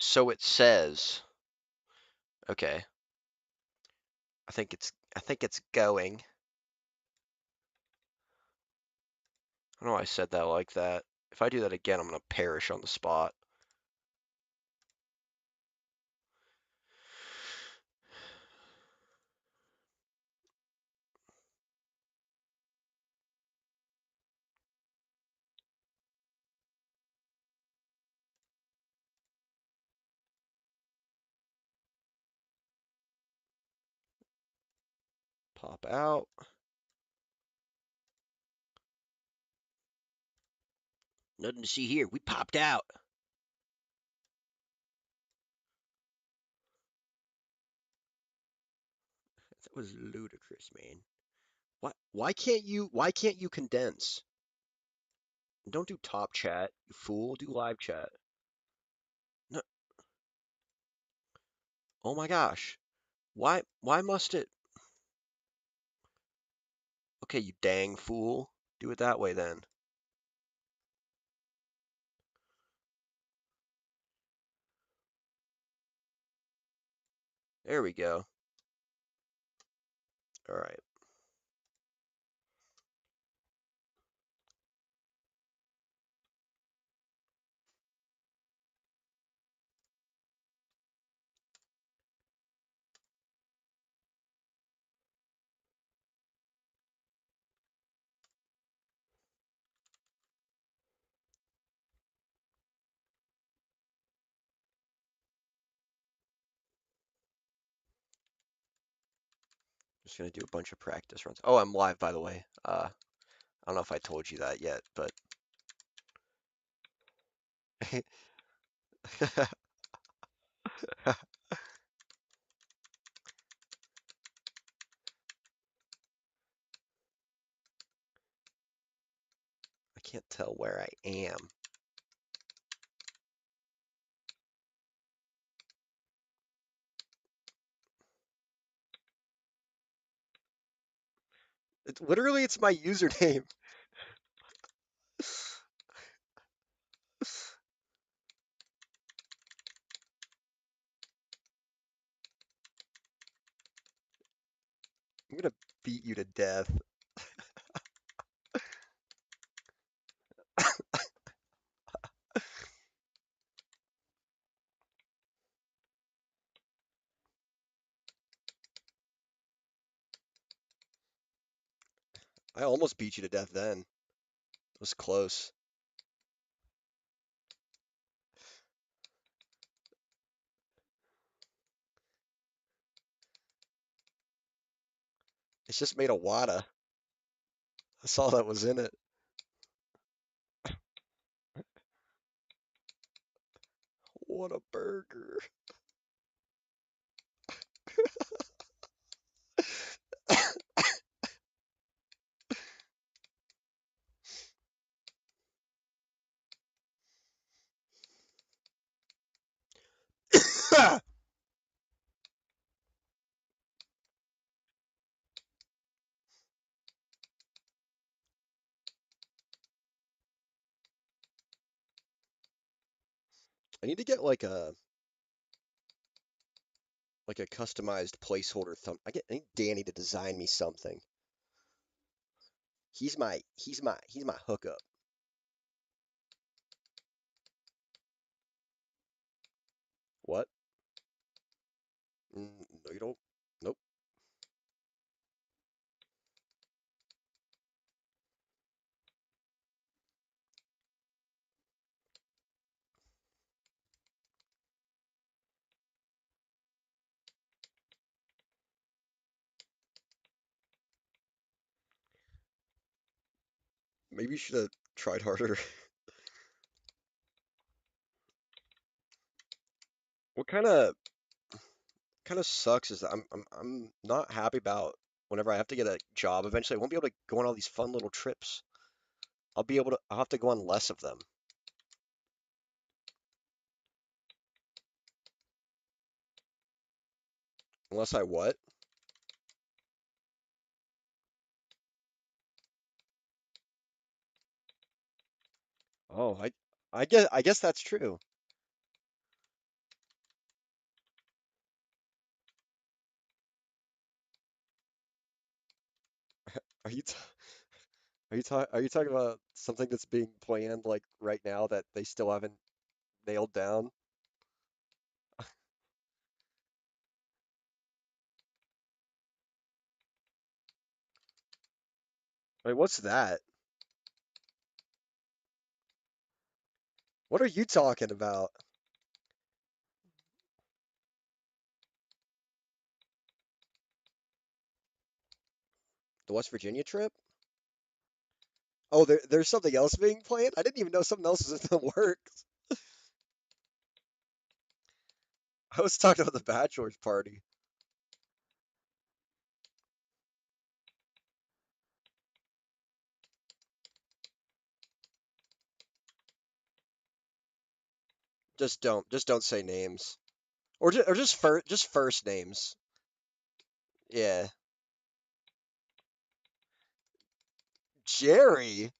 So it says, okay, I think it's going. I don't know why I said that like that. If I do that again, I'm gonna perish on the spot. Pop out. Nothing to see here. We popped out. That was ludicrous, man. What? Why can't you condense? Don't do top chat, you fool. Do live chat. No. Oh my gosh. Why must it? Okay, you dang fool. Do it that way then. There we go. All right. Just gonna do a bunch of practice runs. Oh, I'm live, by the way. I don't know if I told you that yet, but I can't tell where I am. It's my username. I'm gonna beat you to death. I almost beat you to death then. It was close. It's just made a wada. That's all that was in it. What a burger. I need to get like a customized placeholder thumb. I need Danny to design me something. He's my hookup. What? No, you don't. Nope. Maybe you should have tried harder. What kind of sucks is that I'm not happy about whenever I have to get a job eventually. I won't be able to go on all these fun little trips. I'll have to go on less of them. Unless I what? Oh, I guess that's true. Are you are you talking about something that's being planned like right now that they still haven't nailed down? Wait, what's that? What are you talking about? The West Virginia trip? Oh, there's something else being planned? I didn't even know something else was in the works. I was talking about the bachelor's party. Just don't say names. Or just first names. Yeah. Jerry.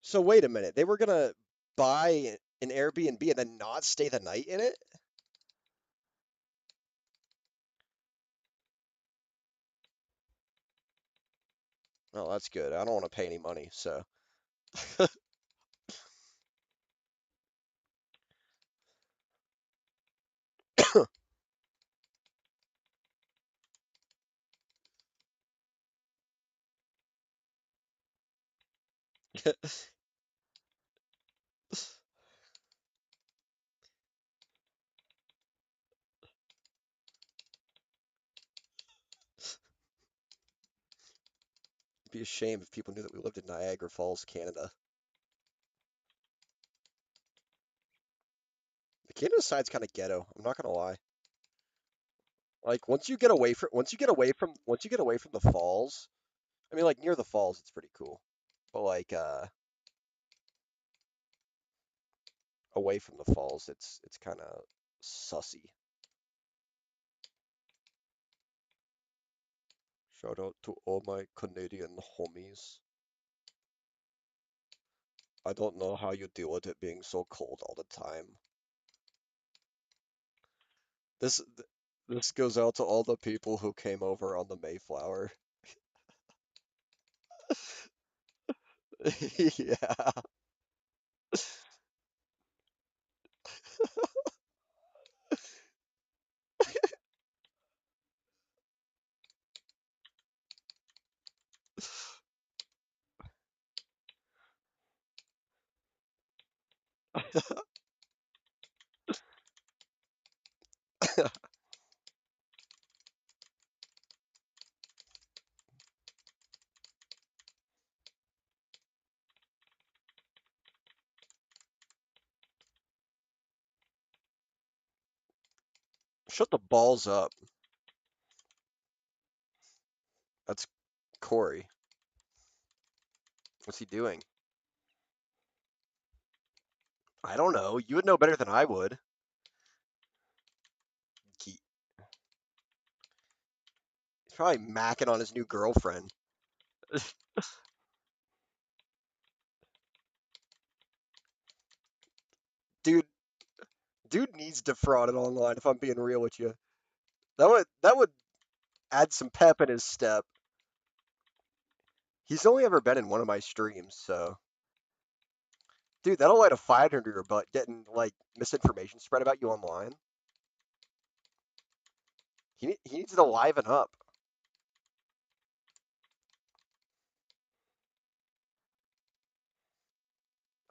So wait a minute. They were gonna buy an Airbnb and then not stay the night in it? Oh, that's good. I don't want to pay any money, so it'd be a shame if people knew that we lived in Niagara Falls, Canada. The Canada side's kind of ghetto. I'm not gonna lie. Like once you get away from the falls, I mean like near the falls it's pretty cool. But like away from the falls it's kind of sussy. Shout out to all my Canadian homies. I don't know how you deal with it being so cold all the time. This this goes out to all the people who came over on the Mayflower. Yeah. Shut the balls up. That's Corey. What's he doing? I don't know. You would know better than I would. He's probably macking on his new girlfriend. Dude, dude needs defrauded online if I'm being real with you. That would add some pep in his step. He's only ever been in one of my streams, so dude, that'll light a fire under your butt getting like misinformation spread about you online. He needs to liven up.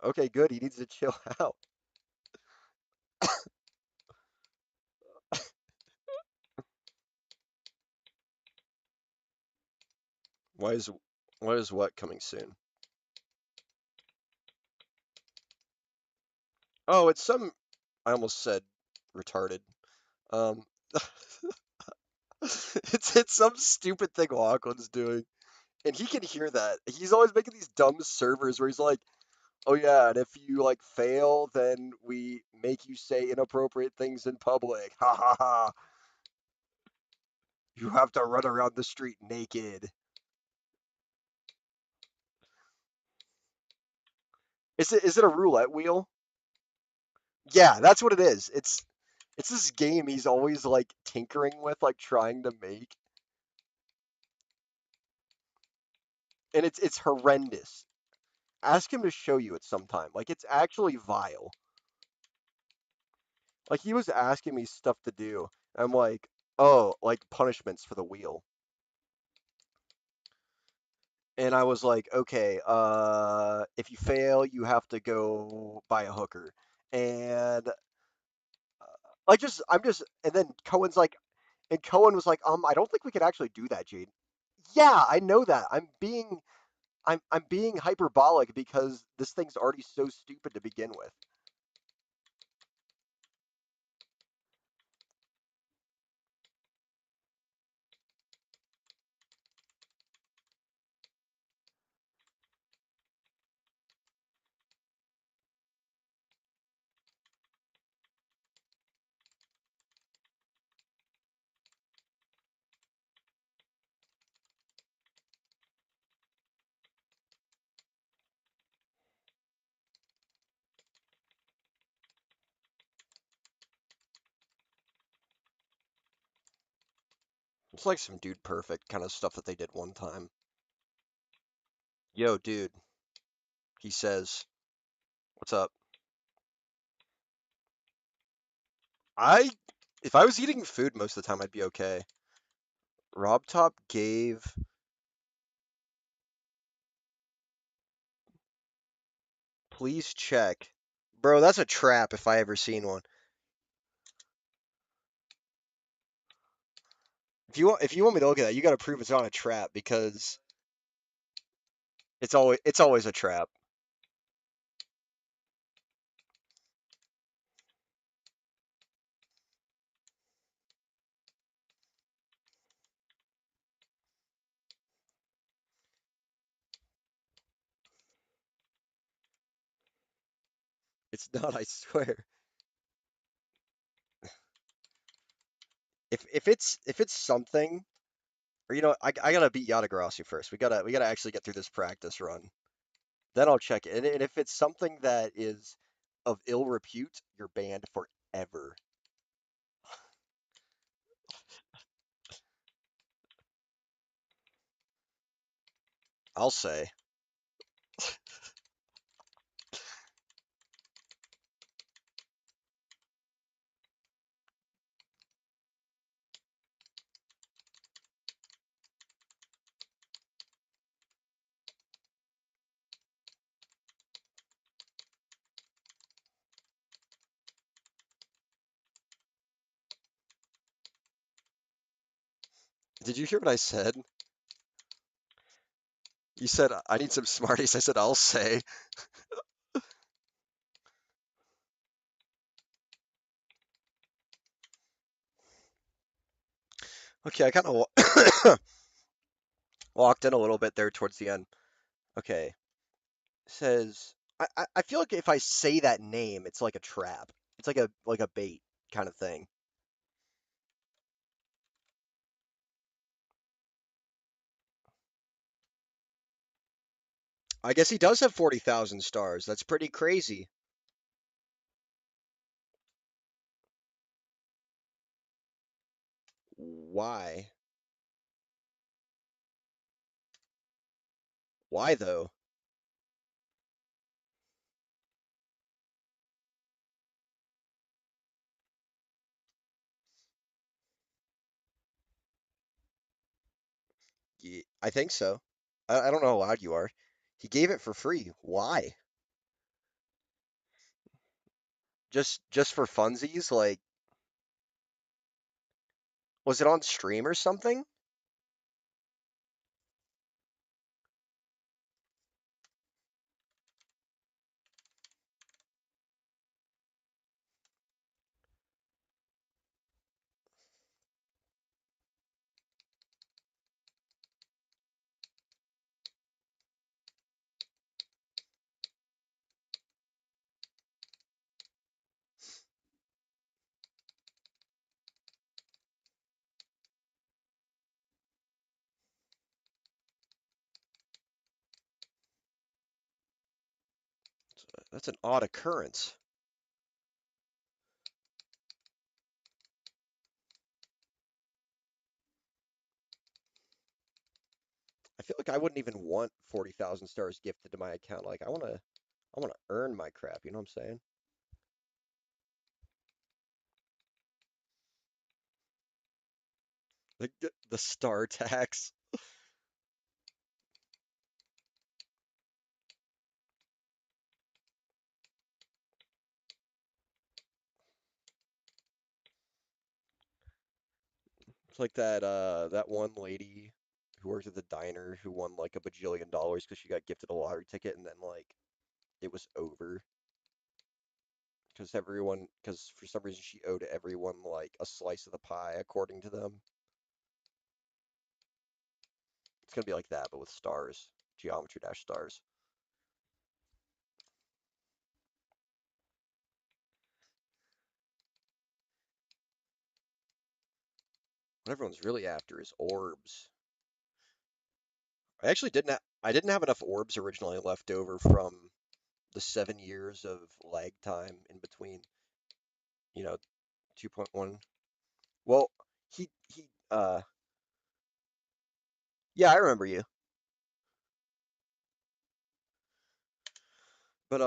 Okay, good. He needs to chill out. Why is why is what coming soon? Oh, it's some. I almost said retarded. Um, it's some stupid thing Lachlan's doing, and he can hear that. He's always making these dumb servers where he's like, "Oh yeah, and if you like fail, then we make you say inappropriate things in public. Ha ha ha! You have to run around the street naked." Is it a roulette wheel? Yeah, that's what it is. It's this game he's always like tinkering with, like trying to make, and it's horrendous. Ask him to show you it sometime. Like it's actually vile. Like he was asking me stuff to do. I'm like, oh, like punishments for the wheel. And I was like, okay, if you fail, you have to go buy a hooker. And like and then Cohen was like, I don't think we could actually do that, Jade. Yeah, I know that. I'm being hyperbolic because this thing's already so stupid to begin with. It's like some dude perfect kind of stuff that they did one time. Yo, dude, he says, what's up? I if I was eating food most of the time, I'd be okay. Rob Top gave please check. Bro, that's a trap if I ever seen one. If you want me to look at that, you got to prove it's not a trap because it's always a trap. It's not, I swear. If it's something, or I gotta beat yatagarasu first. We gotta actually get through this practice run. Then I'll check it. And if it's something that is of ill repute, you're banned forever. I'll say. Did you hear what I said? You said I need some Smarties. I said I'll say. Okay, I kind of walked in a little bit there towards the end. Okay, says I feel like if I say that name, it's like a trap. It's like a bait kind of thing. I guess he does have 40,000 stars. That's pretty crazy. Why? Why though? I think so. I don't know how loud you are. He gave it for free. Why? Just for funsies? Like, was it on stream or something? That's an odd occurrence. I feel like I wouldn't even want 40,000 stars gifted to my account. Like I want to earn my crap, you know what I'm saying? The star tax. It's like that one lady who worked at the diner who won like a bajillion dollars because she got gifted a lottery ticket and then like it was over because for some reason she owed everyone like a slice of the pie according to them. It's gonna be like that, but with stars, geometry dash stars. What everyone's really after is orbs. I didn't have enough orbs originally left over from the 7 years of lag time in between, you know, 2.1. Well, he yeah, I remember you. But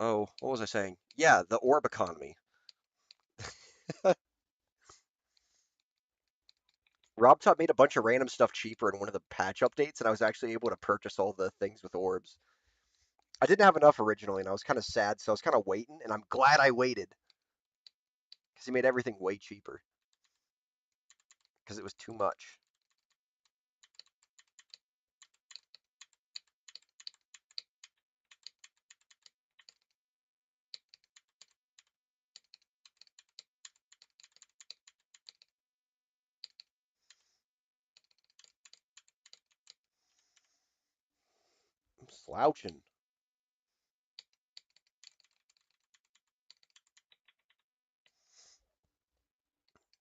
oh, what was I saying? Yeah, the orb economy. RobTop made a bunch of random stuff cheaper in one of the patch updates, and I was actually able to purchase all the things with orbs. I didn't have enough originally, and I was kind of sad, so I was kind of waiting, and I'm glad I waited because he made everything way cheaper because it was too much. I'm slouching,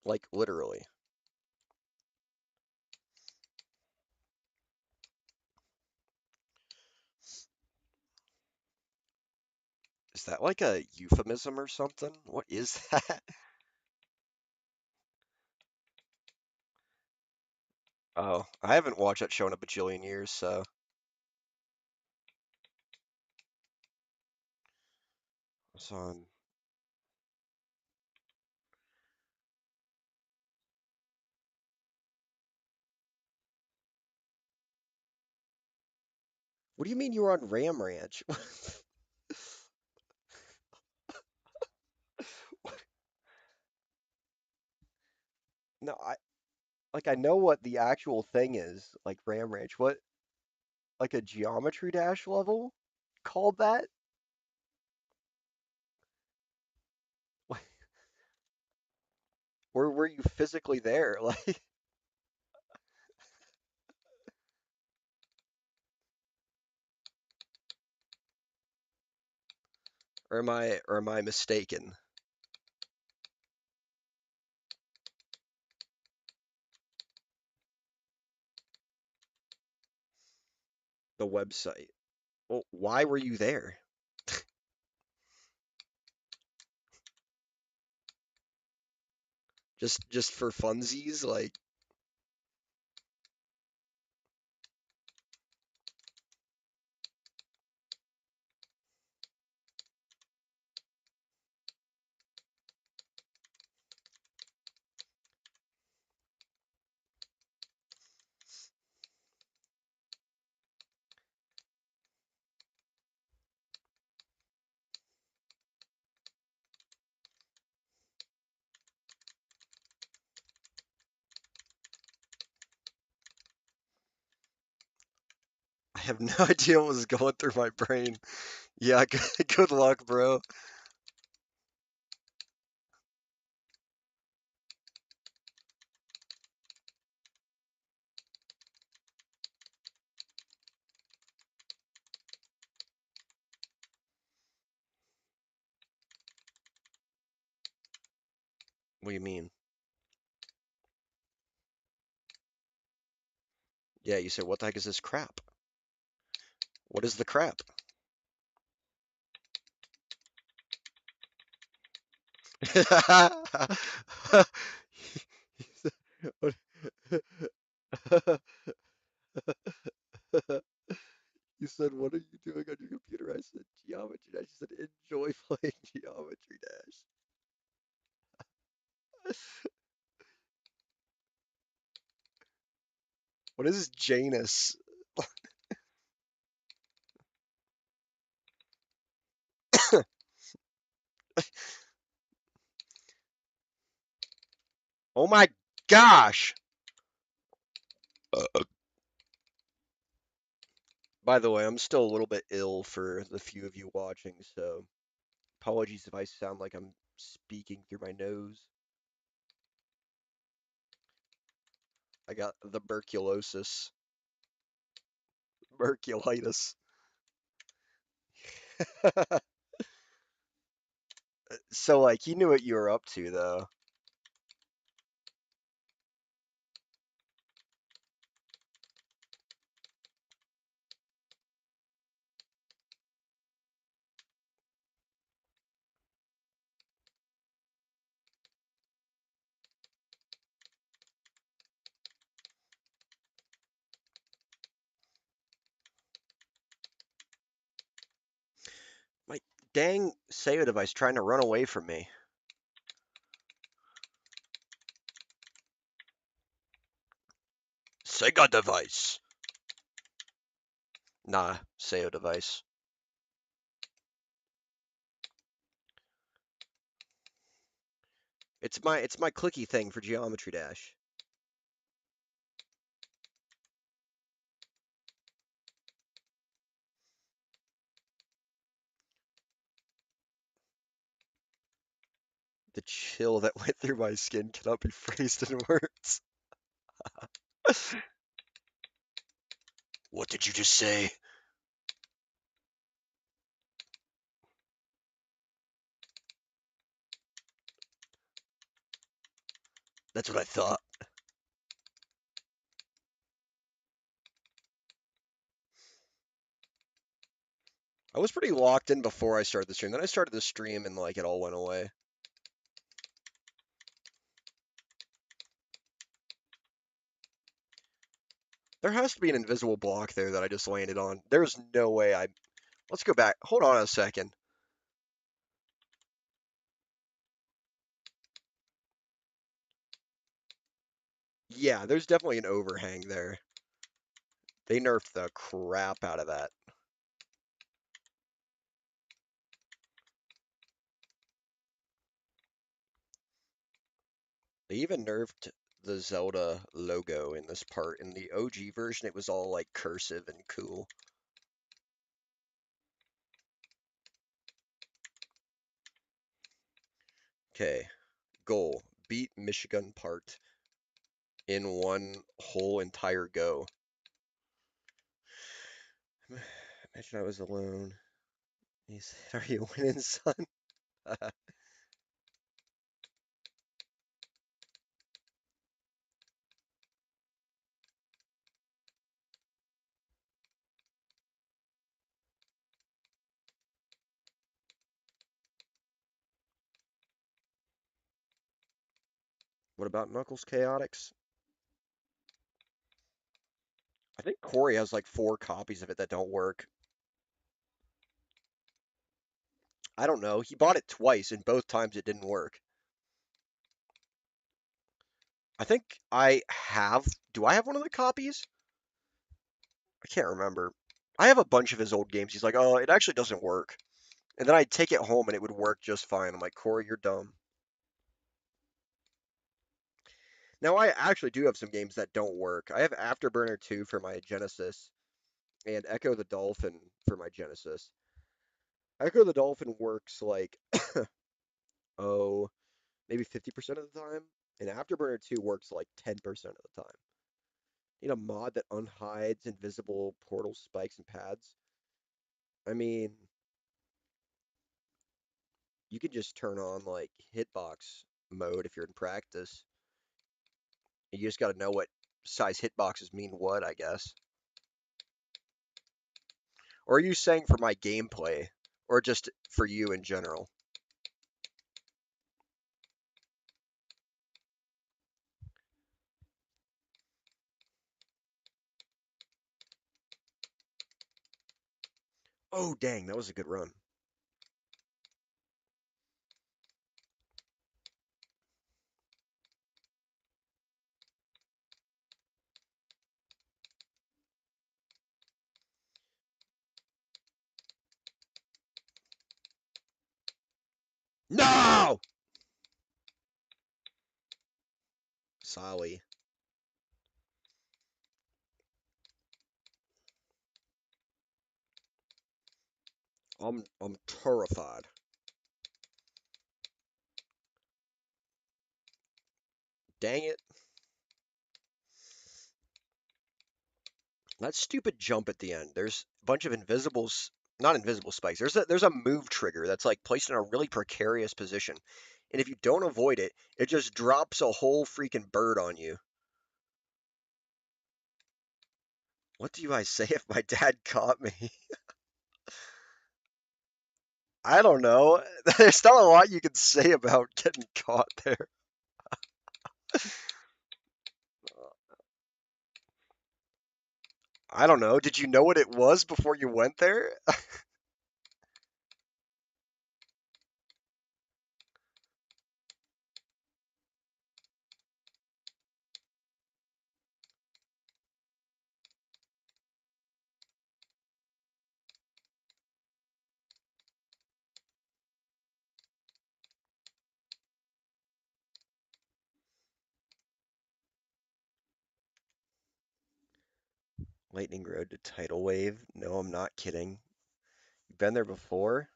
like literally. Is that like a euphemism or something? What is that? Oh, I haven't watched that show in a bajillion years, so it's on. What do you mean you were on Ram Ranch? No, I know what the actual thing is, like Ram Ranch. What, like a Geometry Dash level called that? Or were you physically there? Like, or am I mistaken? The website. Well, why were you there? Just for funsies? Like, I have no idea what was going through my brain. Yeah, good luck, bro. What do you mean? Yeah, you said, what the heck is this crap? What is the crap? What- You said, "What are you doing on your computer?" I said, "Geometry Dash." You said, "Enjoy playing Geometry Dash." What is Janus? Oh my gosh! By the way, I'm still a little bit ill for the few of you watching, so apologies if I sound like I'm speaking through my nose. I got the tuberculosis, tuberculitis. So, like, you knew what you were up to, though. My dang Seo device trying to run away from me. Sega device. Nah, Seo device. It's my clicky thing for Geometry Dash. The chill that went through my skin cannot be phrased in words. What did you just say? That's what I thought. I was pretty locked in before I started the stream. Then I started the stream and like it all went away. There has to be an invisible block there that I just landed on. There's no way I. Let's go back. Hold on a second. Yeah, there's definitely an overhang there. They nerfed the crap out of that. They even nerfed the Zelda logo in this part. In the OG version, it was all like cursive and cool. Okay, goal. Beat Michigan part in one whole entire go. Imagine I was alone. He said, "Are you winning, son?" What about Knuckles Chaotix? I think Corey has like 4 copies of it that don't work. I don't know. He bought it twice, and both times it didn't work. I think I have. Do I have one of the copies? I can't remember. I have a bunch of his old games. He's like, "Oh, it actually doesn't work." And then I'd take it home and it would work just fine. I'm like, "Corey, you're dumb." Now I actually do have some games that don't work. I have Afterburner 2 for my Genesis and Echo the Dolphin for my Genesis. Echo the Dolphin works like oh, maybe 50% of the time, and Afterburner 2 works like 10% of the time. Need a mod that unhides invisible portal spikes and pads. I mean, you could just turn on like hitbox mode if you're in practice. You just got to know what size hitboxes mean what, I guess. Or are you saying for my gameplay, or just for you in general? Oh, dang, that was a good run. No! Sorry. I'm terrified. Dang it. That stupid jump at the end. There's a bunch of invisibles, not invisible spikes. There's a move trigger that's like placed in a really precarious position. And if you don't avoid it, it just drops a whole freaking bird on you. What do I say if my dad caught me? I don't know. There's not a lot you can say about getting caught there. I don't know. Did you know what it was before you went there? Lightning Road to Tidal Wave? No, I'm not kidding. You've been there before?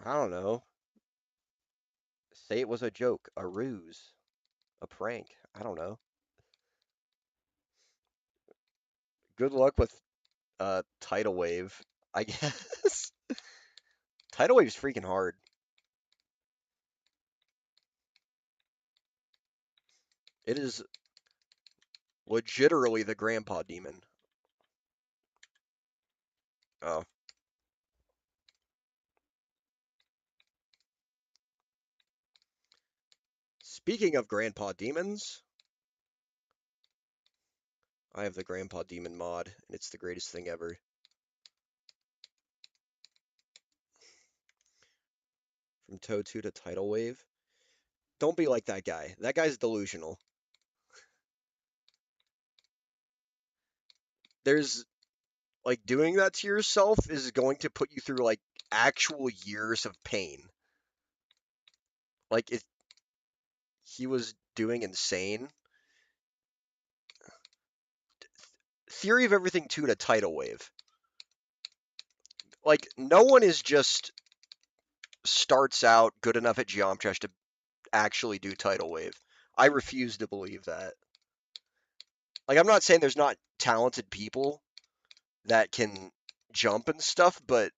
I don't know. Say it was a joke, a ruse, a prank. I don't know. Good luck with Tidal Wave, I guess. Tidal Wave's freaking hard. It is legitimately the grandpa demon. Oh. Speaking of grandpa demons, I have the grandpa demon mod, and it's the greatest thing ever. From Toe 2 to Tidal Wave. Don't be like that guy. That guy's delusional. There's like doing that to yourself is going to put you through like actual years of pain. Like if he was doing insane. Theory of Everything 2 to Tidal Wave. Like no one is just starts out good enough at Geometry to actually do Tidal Wave. I refuse to believe that. Like I'm not saying there's not talented people that can jump and stuff, but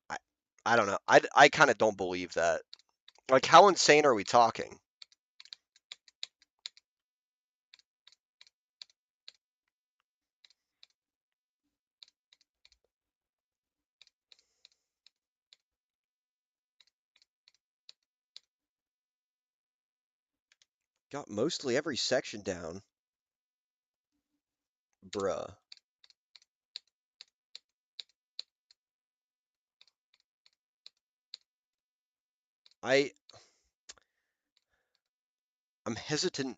I, I don't know. I kind of don't believe that. Like, how insane are we talking? Got mostly every section down. Bruh. I I'm hesitant.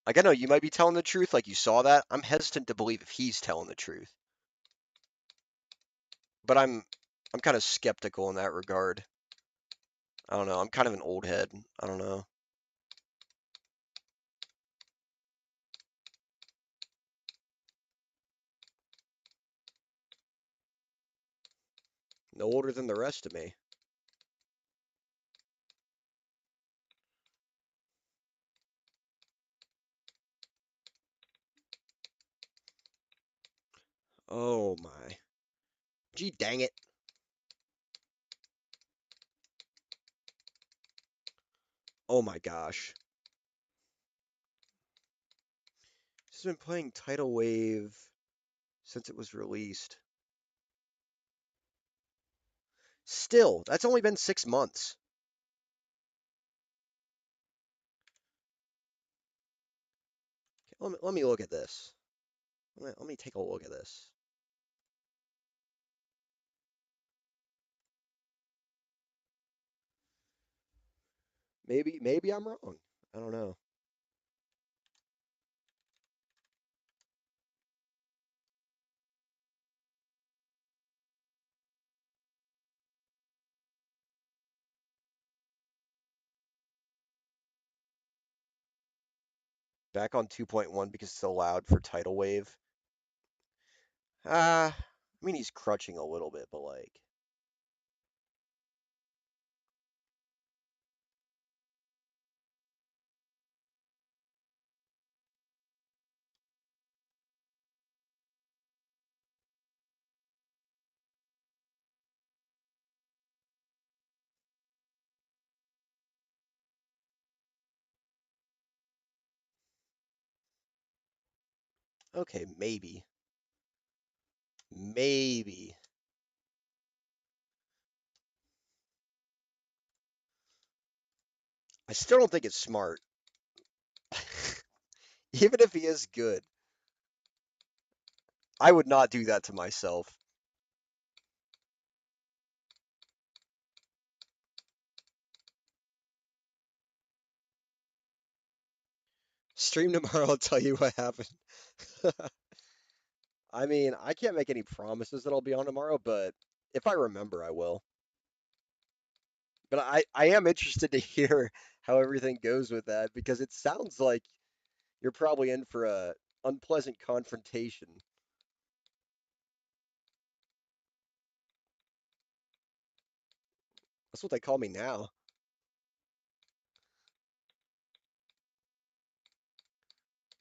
Like I know you might be telling the truth, like you saw that. I'm hesitant to believe if he's telling the truth. But I'm kind of skeptical in that regard. I don't know. I'm kind of an old head. I don't know. No older than the rest of me. Oh my. Gee dang it. Oh my gosh. This has been playing Tidal Wave since it was released. Still, that's only been 6 months. Let me look at this. Let me take a look at this. Maybe I'm wrong. I don't know. Back on 2.1 because it's allowed for tidal wave. I mean he's crutching a little bit, but like okay, maybe. Maybe. I still don't think it's smart. Even if he is good, I would not do that to myself. Stream tomorrow, I'll tell you what happened. I mean, I can't make any promises that I'll be on tomorrow, but if I remember, I will. But I am interested to hear how everything goes with that because it sounds like you're probably in for a unpleasant confrontation. That's what they call me now.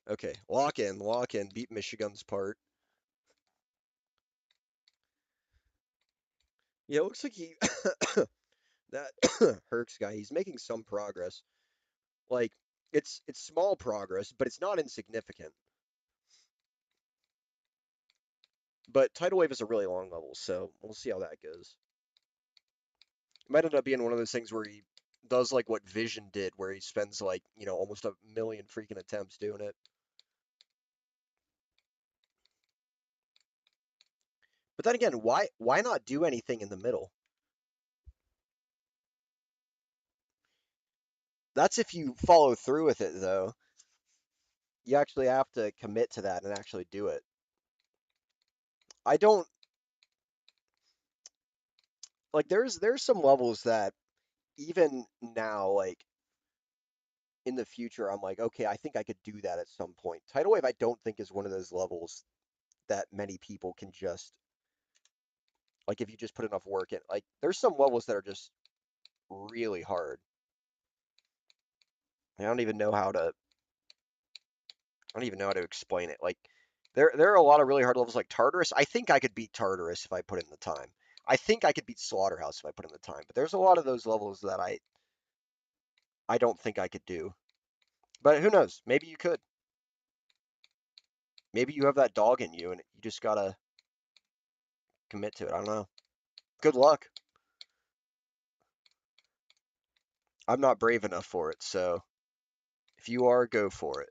Okay, lock in, beat Michigan's part. Yeah, it looks like he that Herx guy, he's making some progress. Like it's small progress, but it's not insignificant. But tidal wave is a really long level, so we'll see how that goes. It might end up being one of those things where he does like what Vision did, where he spends like, almost a million freaking attempts doing it. But then again, why not do anything in the middle? That's if you follow through with it though. You actually have to commit to that and actually do it. I don't like there's some levels that even now, like in the future, I'm like, okay, I think I could do that at some point. Tidal Wave, I don't think is one of those levels that many people can just like if you just put enough work in. Like there's some levels that are just really hard. I don't even know how to I don't even know how to explain it. Like there are a lot of really hard levels like Tartarus. I think I could beat Tartarus if I put in the time. I think I could beat Slaughterhouse if I put in the time. But there's a lot of those levels that I don't think I could do. But who knows? Maybe you could. Maybe you have that dog in you and you just gotta commit to it. I don't know. Good luck. I'm not brave enough for it, so if you are, go for it.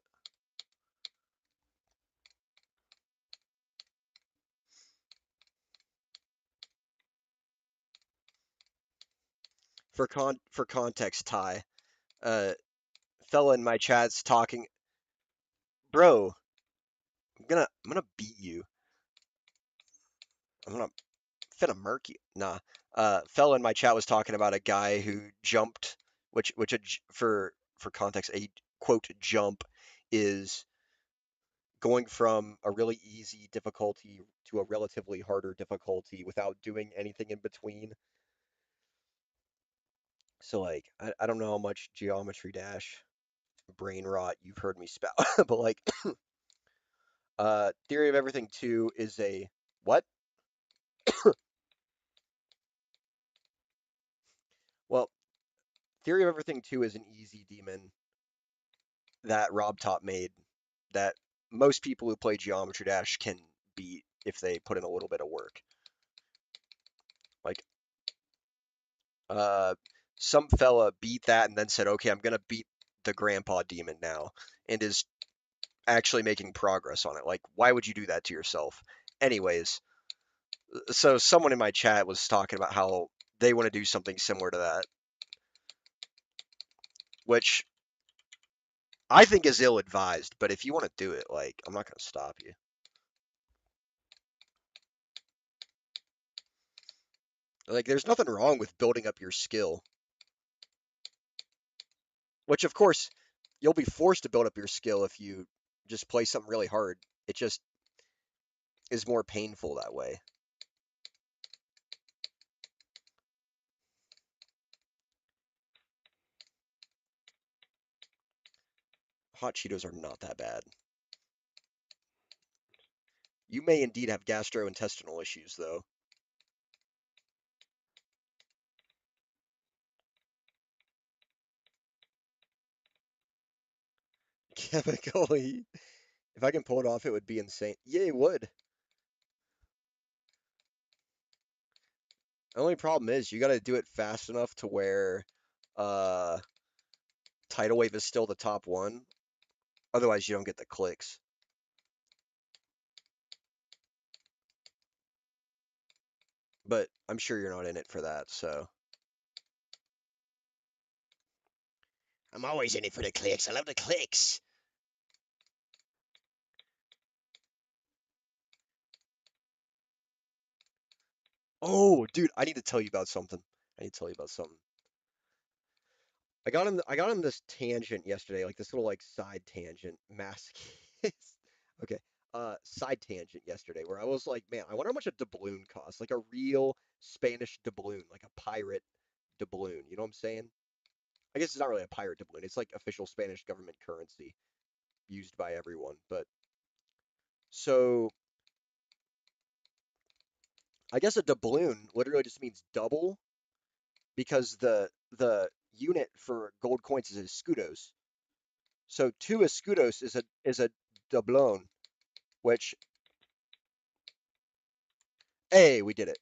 For context, Ty, uh, fella in my chat's talking, bro. I'm gonna beat you. I'm gonna finna murk you. Nah. Fella in my chat was talking about a guy who jumped, which for context, a quote jump is going from a really easy difficulty to a relatively harder difficulty without doing anything in between. So like I don't know how much Geometry Dash brain rot you've heard me spout, but like Theory of Everything 2 is a what? Well, Theory of Everything 2 is an easy demon that Rob Top made that most people who play Geometry Dash can beat if they put in a little bit of work. Like, some fella beat that and then said, okay, I'm gonna beat the grandpa demon now, and is actually making progress on it. Like, why would you do that to yourself? Anyways, so someone in my chat was talking about how they want to do something similar to that, which I think is ill-advised, but if you want to do it, like, I'm not gonna stop you. Like, there's nothing wrong with building up your skill, which of course you'll be forced to build up your skill if you just play something really hard. It just is more painful that way. Hot Cheetos are not that bad. You may indeed have gastrointestinal issues, though. Chemically, if I can pull it off, it would be insane. Yeah, it would. The only problem is you got to do it fast enough to where uh, Tidal Wave is still the top one. Otherwise, you don't get the clicks. But I'm sure you're not in it for that, so. I'm always in it for the clicks. I love the clicks. Oh, dude, I need to tell you about something. I need to tell you about something. I got on this tangent yesterday, like this little like side tangent, mask. Okay, side tangent yesterday where I was like, man, I wonder how much a doubloon costs, like a real Spanish doubloon, like a pirate doubloon. You know what I'm saying? I guess it's not really a pirate doubloon. It's like official Spanish government currency used by everyone. But so I guess a doubloon literally just means double because the unit for gold coins is escudos. So two escudos is a doubloon, which hey, we did it.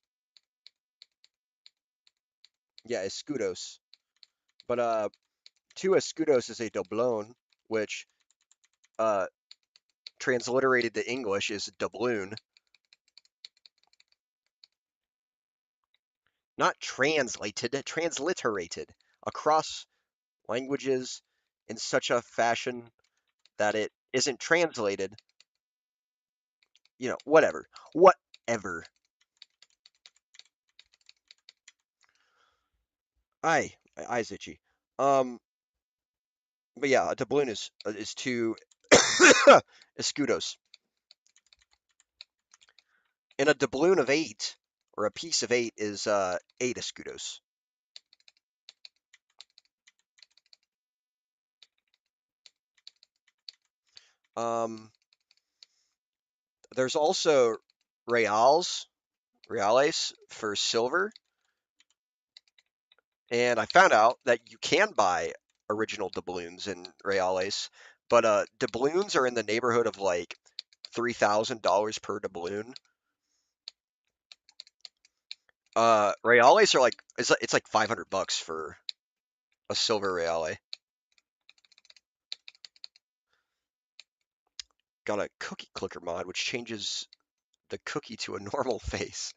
Yeah, escudos. But two escudos is a doubloon, which uh transliterated to English is doubloon. Not translated, transliterated across languages in such a fashion that it isn't translated. You know, whatever. Whatever. Eyes itchy. Um, but yeah, a doubloon is two escudos. And a doubloon of eight, or a piece of eight, is eight escudos. Um, there's also reales for silver, and I found out that you can buy original doubloons in reales, but doubloons are in the neighborhood of like $3,000 per doubloon. Reales are like it's like $500 for a silver reale. Got a cookie clicker mod which changes the cookie to a normal face.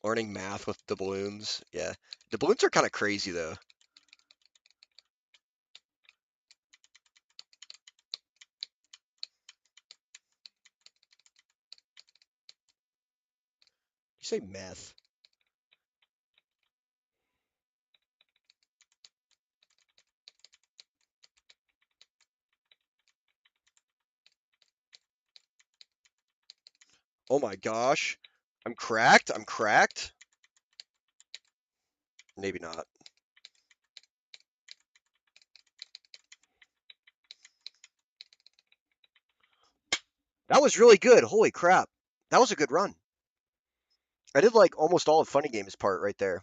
Learning math with doubloons. Yeah. Doubloons are kind of crazy though. You say meth. Oh my gosh. I'm cracked. I'm cracked. Maybe not. That was really good. Holy crap. That was a good run. I did like almost all of Funny Games part right there.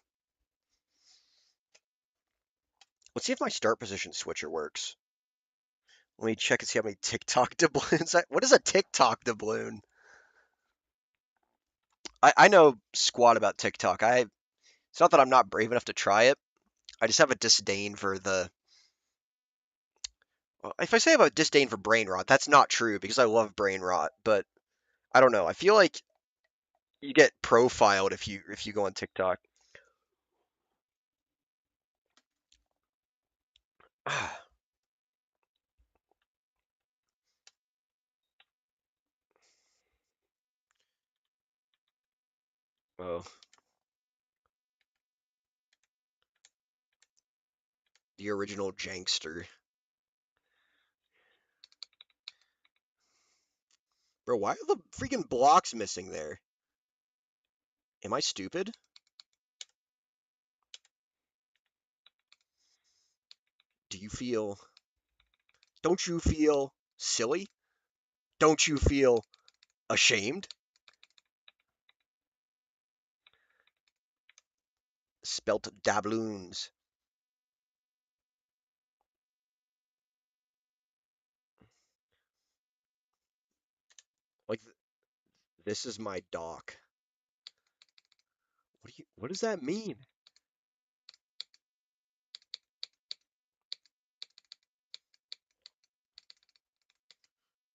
Let's see if my start position switcher works. Let me check and see how many TikTok doubloons. What is a TikTok doubloon? I know squat about TikTok. It's not that I'm not brave enough to try it. I just have a disdain for the. Well, if I say about disdain for brain rot, that's not true because I love brain rot. But I don't know. I feel like you get profiled if you go on TikTok. Oh, the original Jankster. Bro, why are the freaking blocks missing there? Am I stupid? Do you feel. Don't you feel silly? Don't you feel ashamed? Spelt doubloons. Like, this is my doc. What does that mean?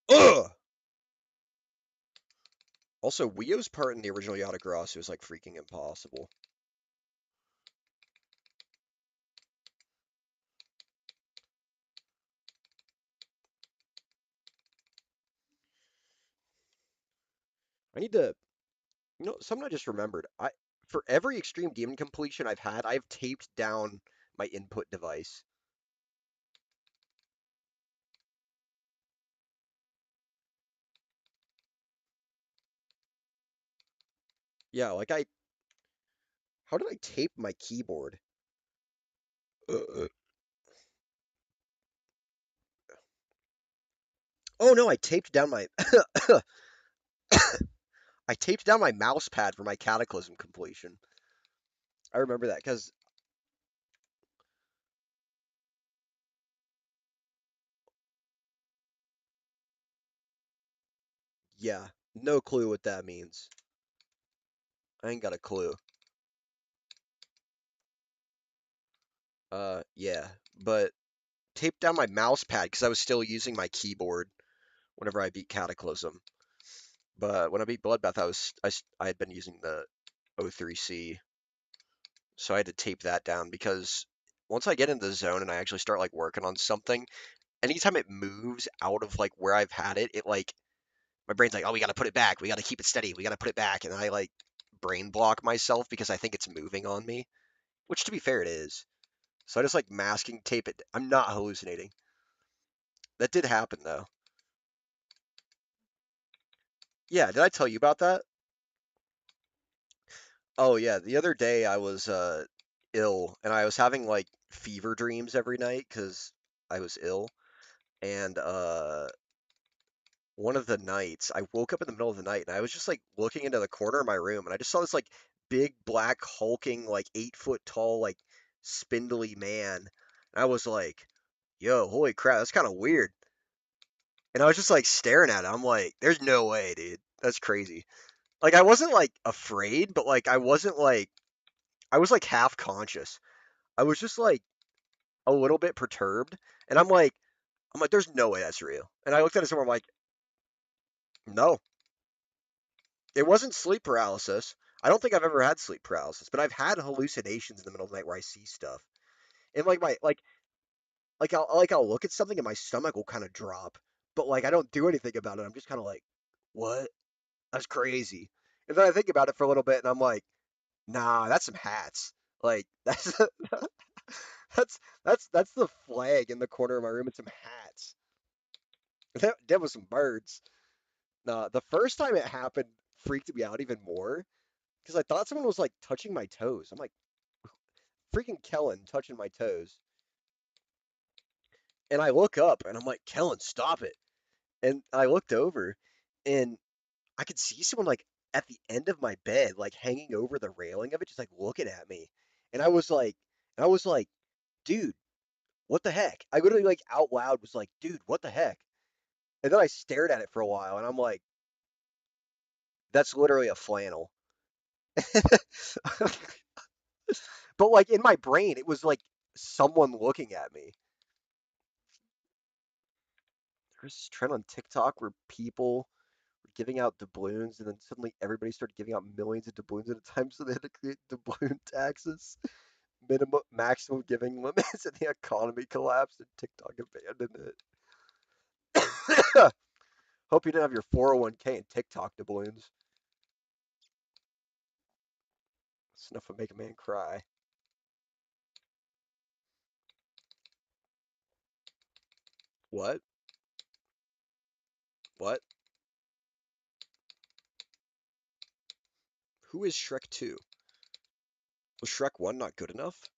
Ugh! Also, Wio's part in the original yatagarasu is like freaking impossible. I need to, something I just remembered. For every extreme demon completion I've had, I've taped down my input device. Yeah, how did I tape my keyboard? Uh, oh no, I taped down my I taped down my mouse pad for my Cataclysm completion. I remember that because yeah, no clue what that means. I ain't got a clue. Yeah, but taped down my mouse pad because I was still using my keyboard whenever I beat Cataclysm. But when I beat Bloodbath, I had been using the O3C, so I had to tape that down because once I get into the zone and I actually start like working on something, anytime it moves out of like where I've had it, it like my brain's like, oh, we got to put it back, we got to keep it steady, we got to put it back, and I like brain block myself because I think it's moving on me, which to be fair, it is. So I just like masking tape it. I'm not hallucinating. That did happen though. Yeah, did I tell you about that? Oh yeah, the other day I was ill and I was having like fever dreams every night because I was ill. And one of the nights I woke up in the middle of the night and I was just like looking into the corner of my room and I just saw this like big black hulking like 8 foot tall like spindly man. And I was like, yo, holy crap, that's kind of weird. And I was just like staring at it. I'm like, there's no way, dude. That's crazy. Like I wasn't like afraid, but like I was like half conscious. I was just like a little bit perturbed, and I'm like, there's no way that's real. And I looked at it somewhere, I'm like, no, it wasn't sleep paralysis. I don't think I've ever had sleep paralysis, but I've had hallucinations in the middle of the night where I see stuff, and like my I'll look at something and my stomach will kind of drop, but like I don't do anything about it. I'm just kind of like, what? That's crazy. And then I think about it for a little bit, and I'm like, nah, that's some hats. Like that's that's the flag in the corner of my room and some hats. That was some birds. Nah, the first time it happened freaked me out even more because I thought someone was like touching my toes. I'm like, freaking Kellen touching my toes. And I look up and I'm like, Kellen, stop it. And I looked over and I could see someone like at the end of my bed, like hanging over the railing of it, just like looking at me. And I was like, dude, what the heck? I literally like out loud was like, dude, what the heck? And then I stared at it for a while, and I'm like, that's literally a flannel. But like in my brain, it was like someone looking at me. There's this trend on TikTok where people were giving out doubloons, and then suddenly everybody started giving out millions of doubloons at a time, so they had to create doubloon taxes, minimum, maximum giving limits, and the economy collapsed, and TikTok abandoned it. Hope you didn't have your 401k and TikTok doubloons. That's enough to make a man cry. What? What? Who is Shrek 2? Was Shrek 1 not good enough?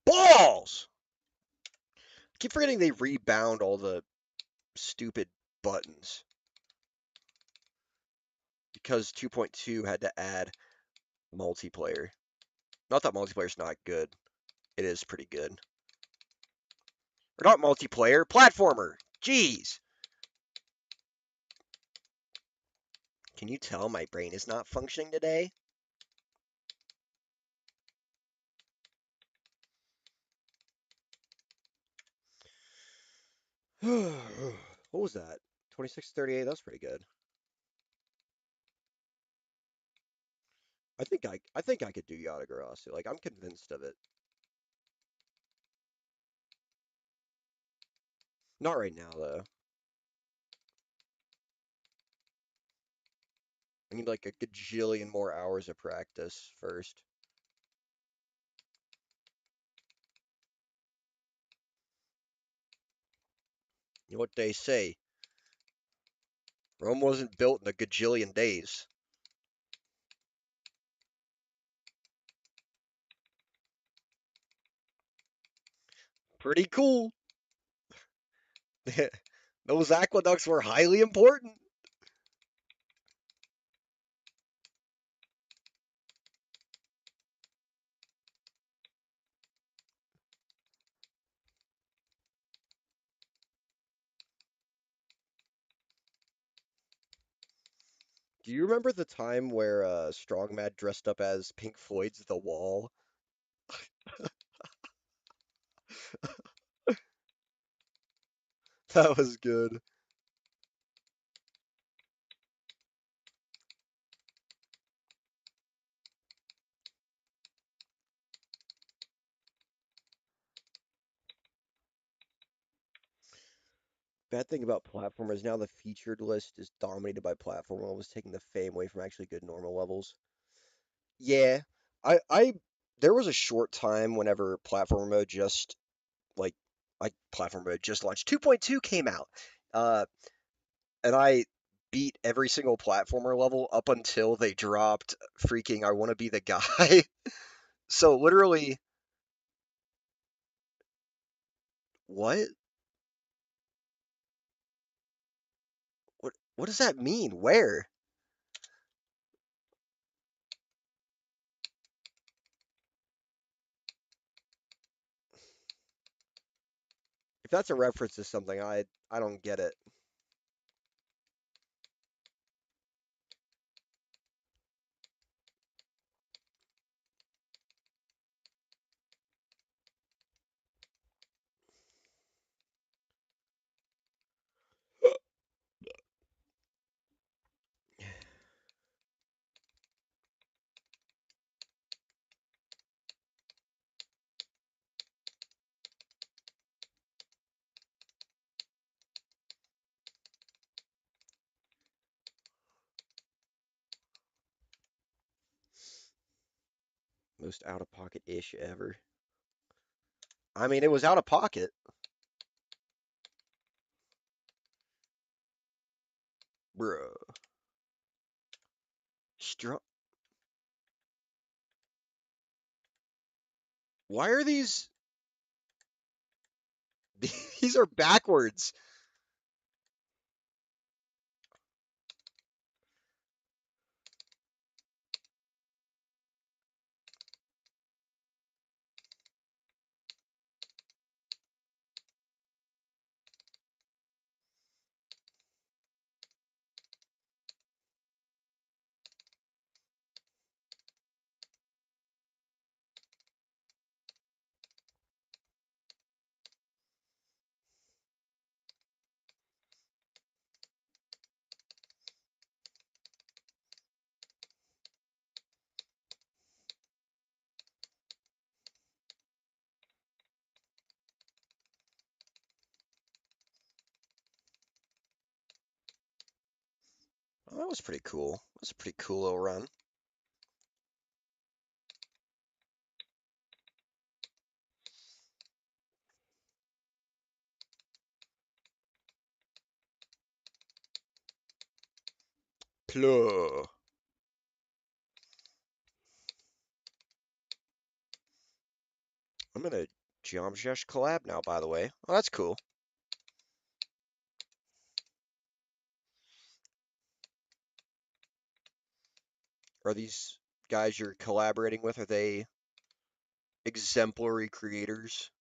Balls! I keep forgetting they rebound all the stupid buttons because 2.2 had to add multiplayer. Not that multiplayer's not good. It is pretty good. Or not multiplayer, platformer. Jeez. Can you tell my brain is not functioning today? What was that? 2638, that's pretty good. I think I could do yatagarasu. Like I'm convinced of it. Not right now though. I need like a gajillion more hours of practice first. You know what they say? Rome wasn't built in a gajillion days. Pretty cool. Those aqueducts were highly important. Do you remember the time where Strong Mad dressed up as Pink Floyd's The Wall? That was good. Bad thing about platformers now the featured list is dominated by platform levels, taking the fame away from actually good normal levels. Yeah, I there was a short time whenever platform mode just like platform mode just launched. 2.2 came out. Uh, and I beat every single platformer level up until they dropped freaking I want to be the guy. So literally, what? What does that mean? Where? If that's a reference to something, I don't get it. Most out of pocket ish ever. I mean, it was out of pocket, bro. Str- Why are these? These are backwards. was pretty cool. That was a pretty cool little run. Pluh. I'm in a Geometry Dash collab now, by the way. Oh, that's cool. Are these guys you're collaborating with, are they exemplary creators?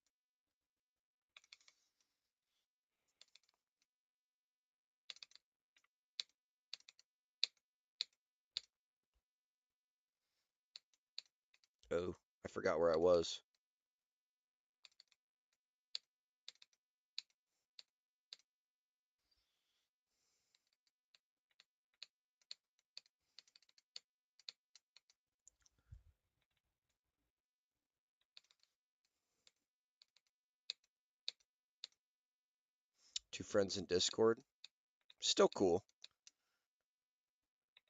Oh, I forgot where I was. Two friends in Discord. Still cool.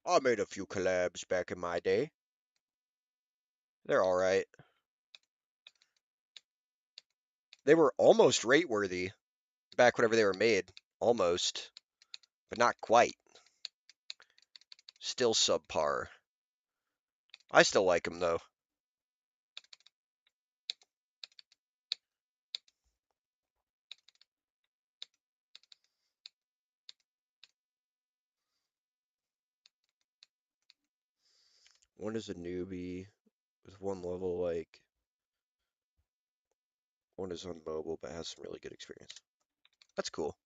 I made a few collabs back in my day. They're alright. They were almost rate worthy back whenever they were made. Almost. But not quite. Still subpar. I still like them though. One is a newbie with one level, like, one is on mobile but has some really good experience. That's cool.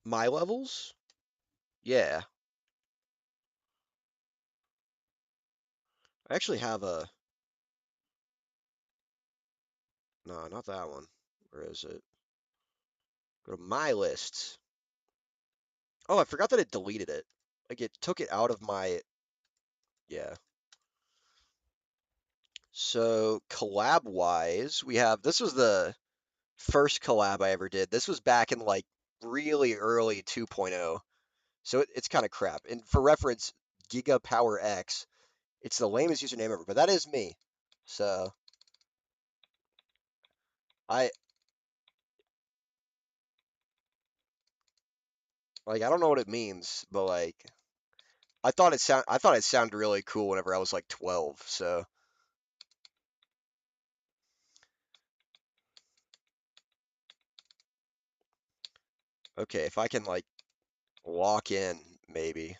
My levels? Yeah. I actually have a. No, not that one. Where is it? Go to my lists. Oh, I forgot that it deleted it. Like, it took it out of my. Yeah. So, collab wise, we have. This was the first collab I ever did. This was back in, like, really early 2.0. So it's kind of crap. And for reference, Giga Power X, it's the lamest username ever, but that is me. So I I don't know what it means, but like I thought it sounded really cool whenever I was like 12. So okay, if I can like walk in maybe.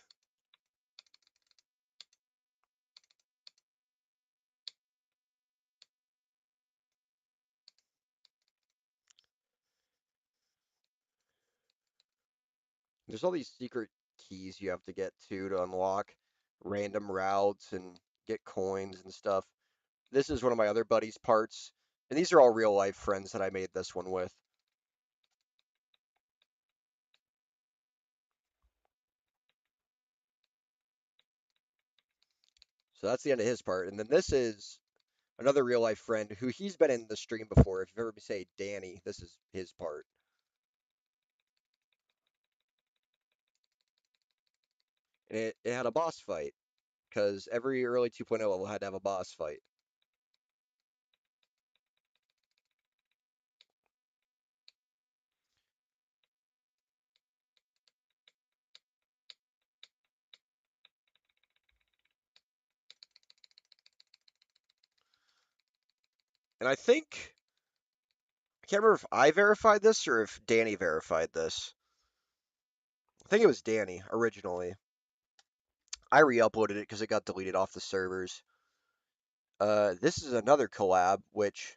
There's all these secret keys you have to get to unlock random routes and get coins and stuff. This is one of my other buddies' parts, and these are all real life friends that I made this one with. So that's the end of his part. And then this is another real life friend who he's been in the stream before. If you've ever say Danny, this is his part. And it had a boss fight because every early 2.0 level had to have a boss fight. And I can't remember if I verified this or if Danny verified this. I think it was Danny originally. I re-uploaded it because it got deleted off the servers. This is another collab, which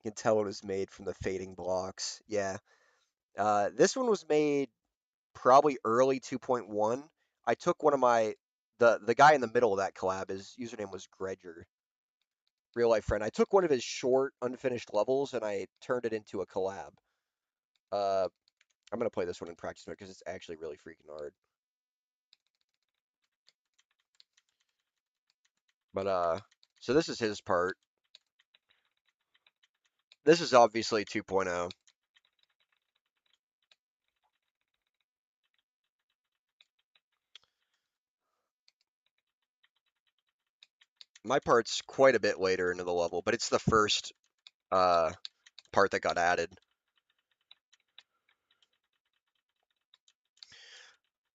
you can tell it was made from the fading blocks. Yeah. This one was made probably early 2.1. I took one of my the guy in the middle of that collab, his username was Gredger, real life friend. I took one of his short unfinished levels and I turned it into a collab. Uh, I'm gonna play this one in practice mode because it's actually really freaking hard. But so this is his part. This is obviously 2.0. My part's quite a bit later into the level, but it's the first uh part that got added.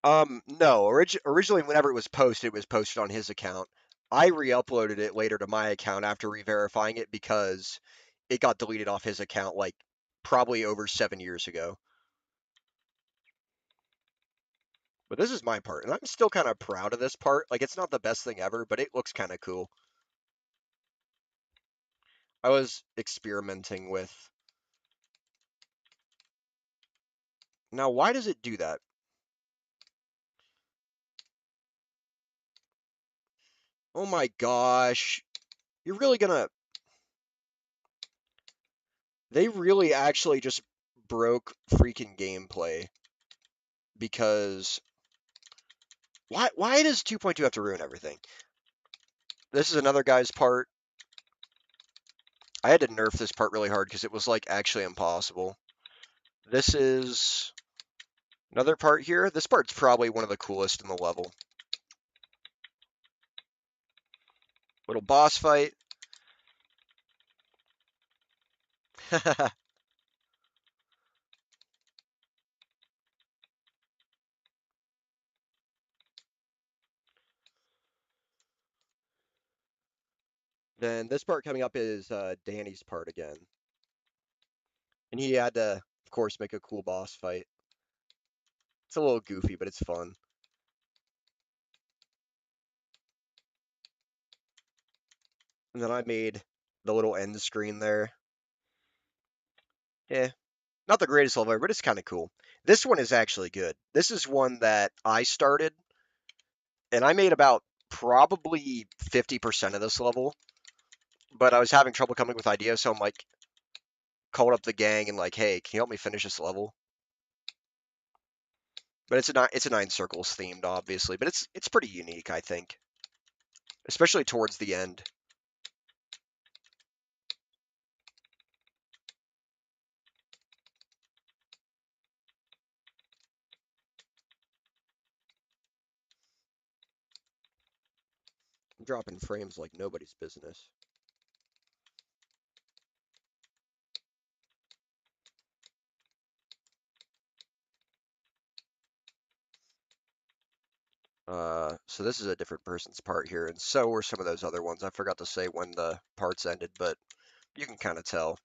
No. Originally, whenever it was posted on his account. I re-uploaded it later to my account after re-verifying it because it got deleted off his account like probably over 7 years ago. But this is my part, and I'm still kind of proud of this part. Like, it's not the best thing ever, but it looks kind of cool. I was experimenting with. Now, why does it do that? Oh my gosh. You're really gonna. They really actually just broke freaking gameplay because why does 2.2 have to ruin everything? This is another guy's part. I had to nerf this part really hard because it was like actually impossible. This is another part here. This part's probably one of the coolest in the level. Little boss fight. Then this part coming up is Danny's part again. And he had to, of course, make a cool boss fight. It's a little goofy, but it's fun. And then I made the little end screen there. Yeah, not the greatest level ever, but it's kind of cool. This one is actually good. This is one that I started, and I made about probably 50% of this level, but I was having trouble coming up with ideas, so I'm like, called up the gang and like, hey, can you help me finish this level? But it's a nine circles themed, obviously, but it's pretty unique, I think, especially towards the end. I'm dropping frames like nobody's business. So this is a different person's part here, and so were some of those other ones. I forgot to say when the parts ended, but you can kind of tell.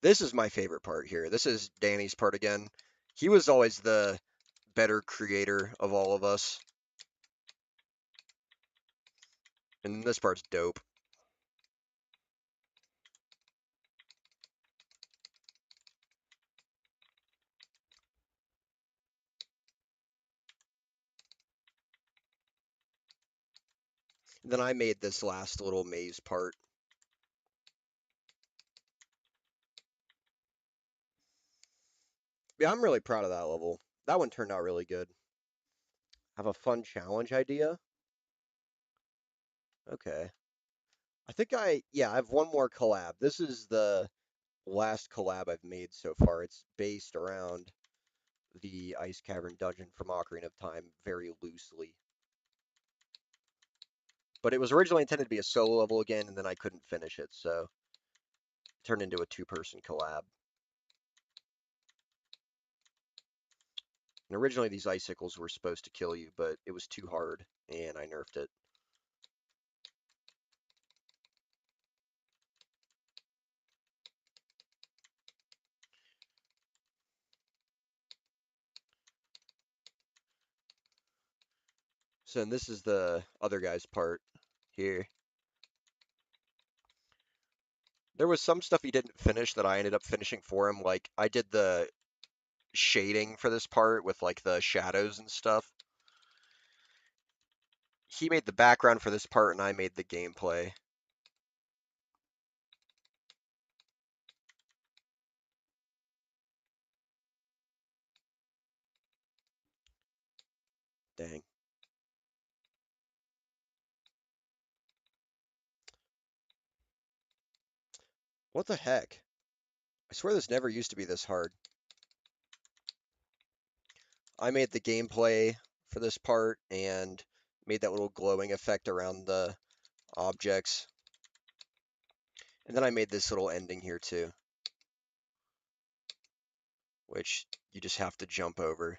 This is my favorite part here. This is Danny's part again. He was always the better creator of all of us, and this part's dope. And then I made this last little maze part. Yeah, I'm really proud of that level. That one turned out really good. Have a fun challenge idea? Okay. Yeah, I have one more collab. This is the last collab I've made so far. It's based around the Ice Cavern Dungeon from Ocarina of Time very loosely. But it was originally intended to be a solo level again, and then I couldn't finish it, so it turned into a two-person collab. And originally these icicles were supposed to kill you, but it was too hard, and I nerfed it. So then this is the other guy's part here. There was some stuff he didn't finish that I ended up finishing for him. Like, I did the shading for this part with, like, the shadows and stuff. He made the background for this part, and I made the gameplay. Dang. What the heck? I swear this never used to be this hard. I made the gameplay for this part and made that little glowing effect around the objects. And then I made this little ending here too, which you just have to jump over.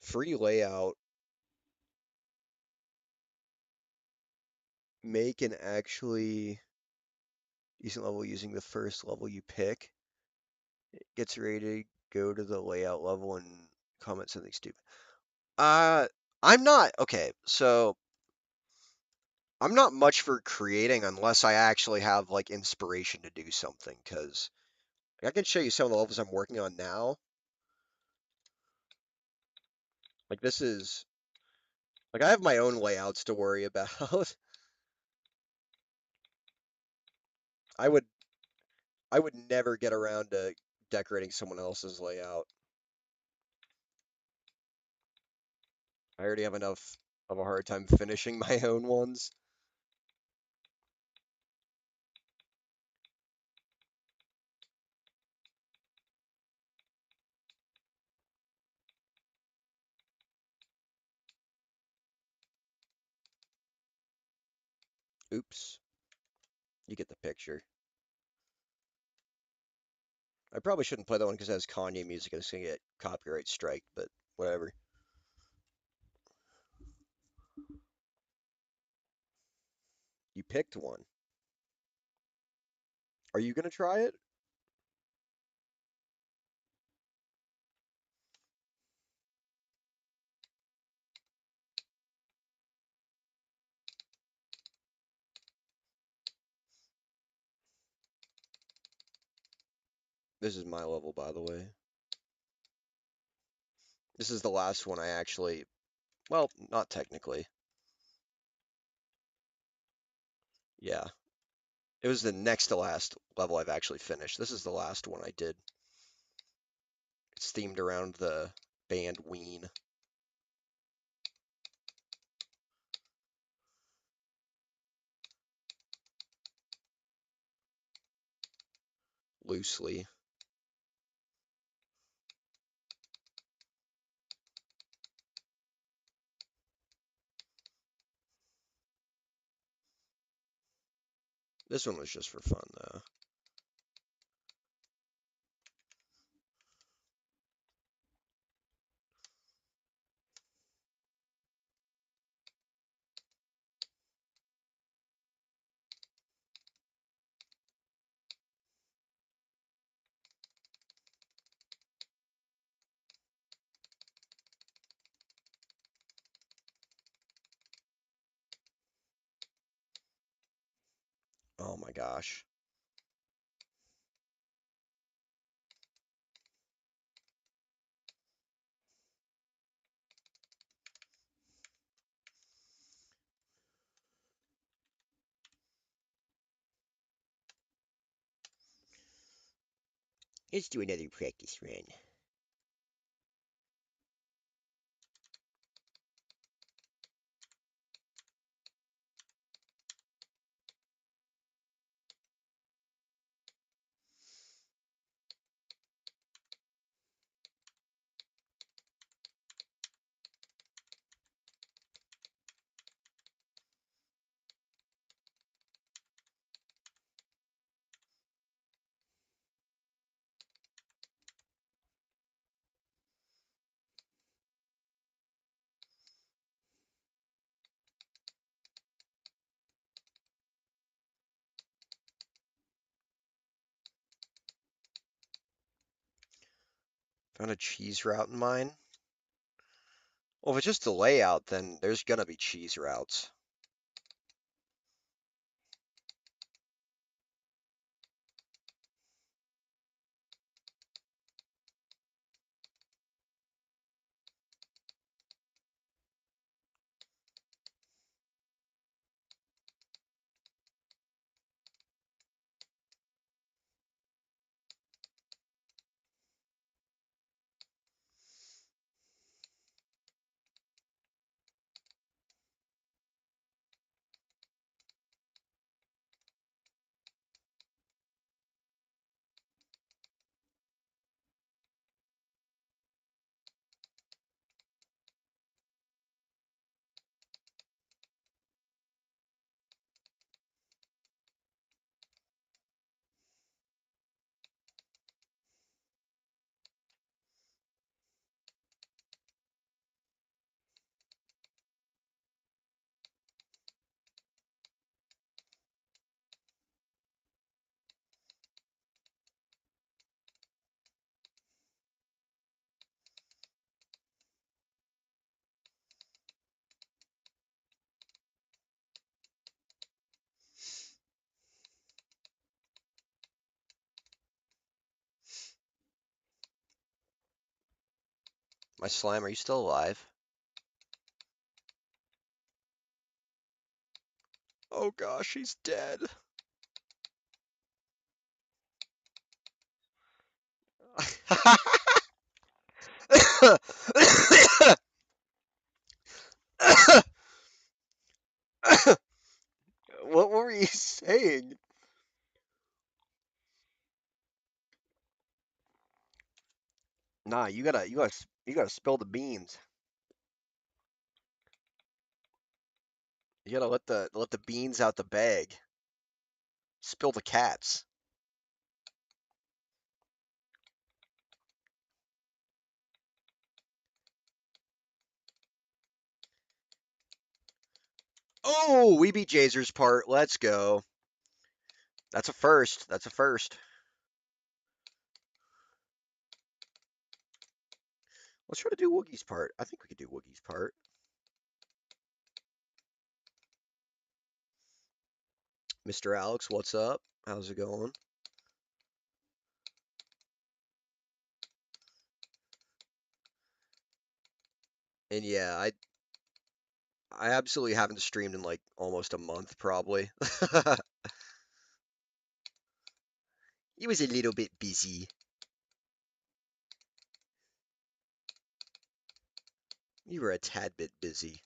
Free layout. Make an actually decent level using the first level you pick. It gets rated, go to the layout level and comment something stupid. Uh, I'm not, okay, so I'm not much for creating unless I actually have like inspiration to do something, because I can show you some of the levels I'm working on now. Like this is, like I have my own layouts to worry about. I would I would never get around to decorating someone else's layout. I already have enough of a hard time finishing my own ones. Oops. You get the picture. I probably shouldn't play that one because it has Kanye music and it's gonna get copyright strike, but whatever. You picked one. Are you gonna try it? This is my level, by the way. This is the last one I actually, well, not technically. Yeah. It was the next to last level I've actually finished. This is the last one I did. It's themed around the band Ween. Loosely. This one was just for fun, though. Oh my gosh. Let's do another practice run. Found a cheese route in mine. Well, if it's just a layout, then there's gonna be cheese routes. My slime, are you still alive? Oh gosh, he's dead. What were you saying? Nah, you gotta spill the beans. You gotta let the beans out the bag. Spill the cats. Oh, we beat Jazer's part. Let's go. That's a first. That's a first. Let's try to do Woogie's part. I think we could do Woogie's part. Mr. Alex, what's up? How's it going? And yeah, I absolutely haven't streamed in like almost a month, probably. He was a little bit busy. You were a tad bit busy.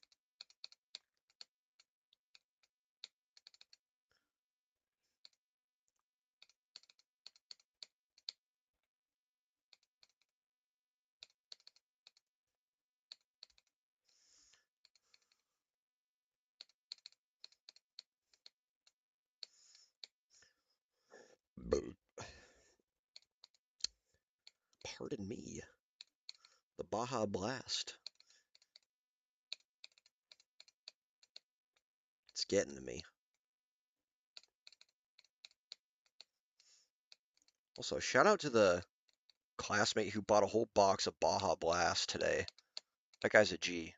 Pardon me. The Baja Blast. It's getting to me. Also, shout out to the classmate who bought a whole box of Baja Blast today. That guy's a G.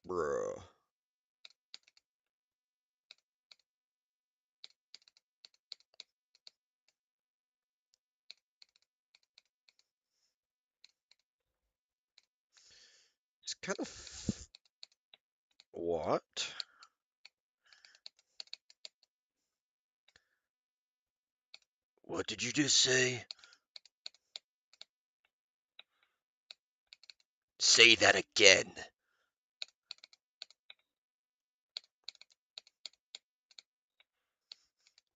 Bruh. It's kind of... What? What did you just say? Say that again.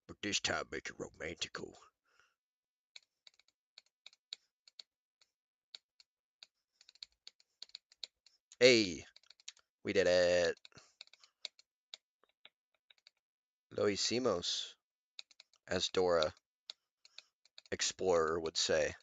But this time make it romantical. Hey, we did it. Lo hicimos, as Dora Explorer would say.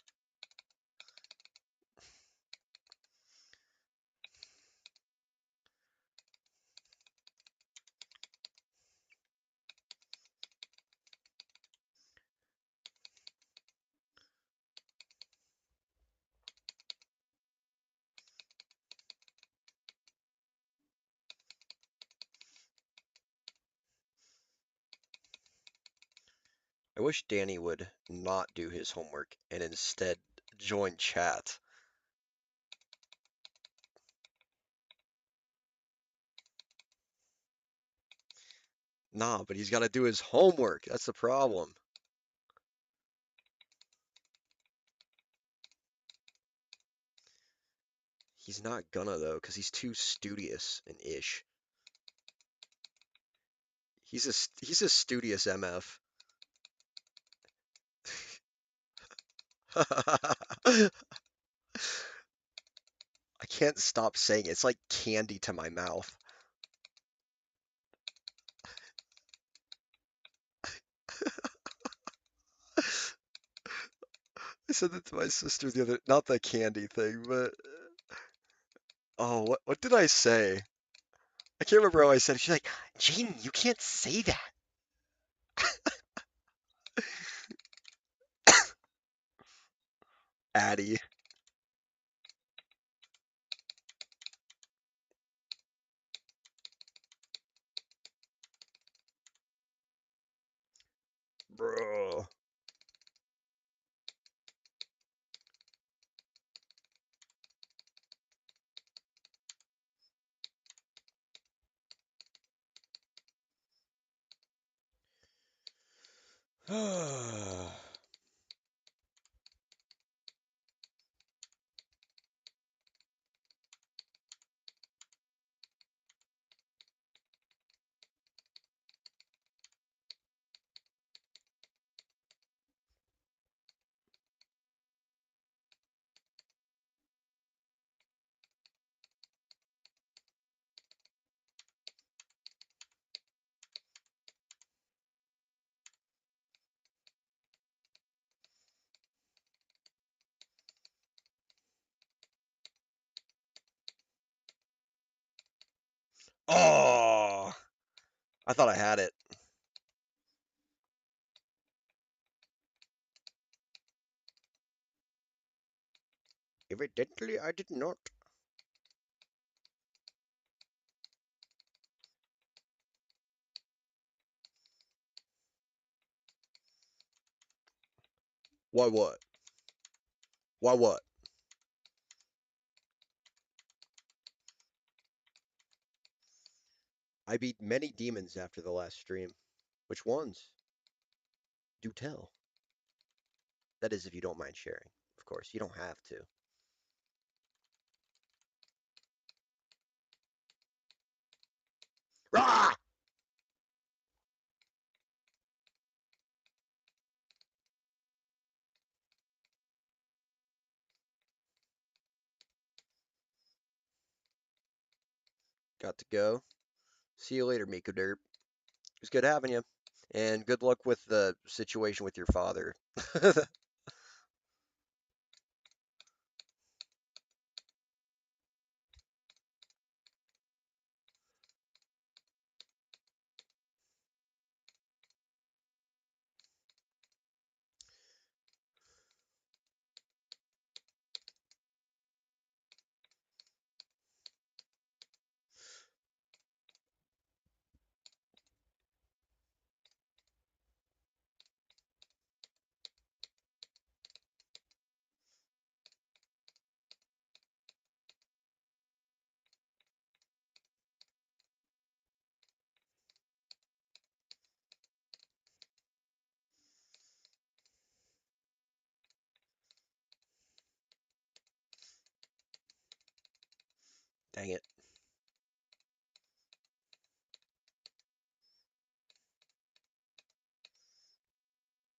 I wish Danny would not do his homework and instead join chat. Nah, but he's got to do his homework. That's the problem. He's not gonna though, because he's too studious and ish. He's a studious MF. I can't stop saying it. It's like candy to my mouth. I said that to my sister the other, not the candy thing, but oh, what did I say? I can't remember how I said it. She's like, Jaden, you can't say that. Addie. Oh, I thought I had it. Evidently, I did not. Why what? Why what? I beat many demons after the last stream. Which ones? Do tell. That is, if you don't mind sharing. Of course, you don't have to. Rah! Got to go. See you later, Miko Derp. It was good having you. And good luck with the situation with your father. Dang it.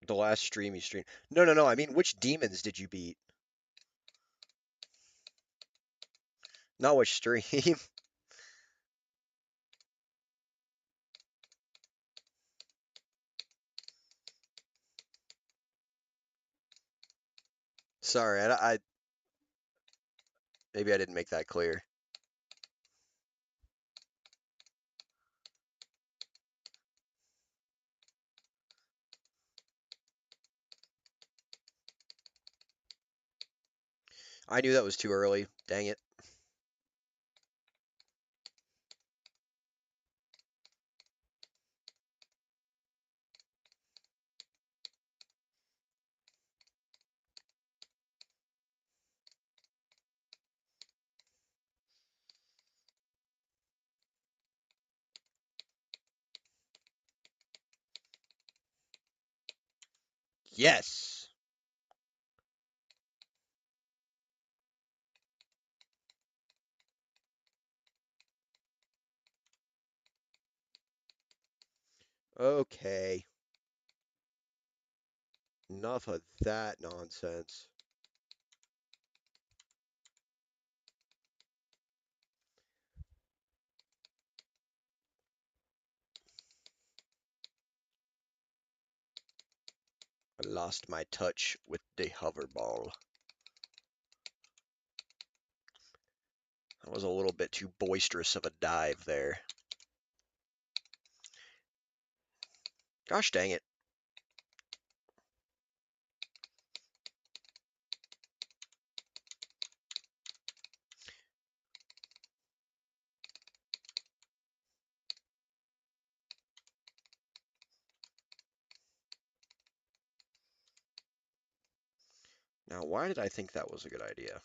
The last stream you streamed. No, no, no. I mean, which demons did you beat? Not which stream. Sorry, maybe I didn't make that clear. I knew that was too early. Dang it. Yes. Okay. Enough of that nonsense. I lost my touch with the hover ball. That was a little bit too boisterous of a dive there. Gosh dang it. Now, why did I think that was a good idea?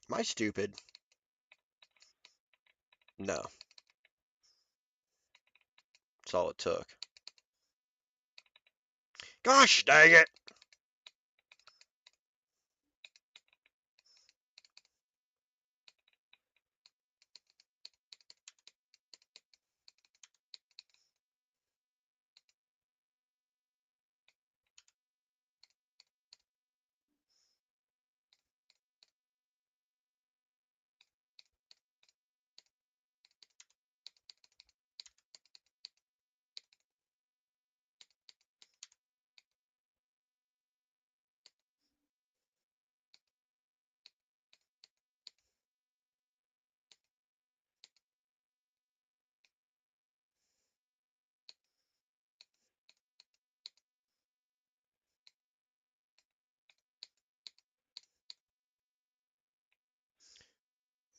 Am I stupid? No. That's all it took. Gosh dang it!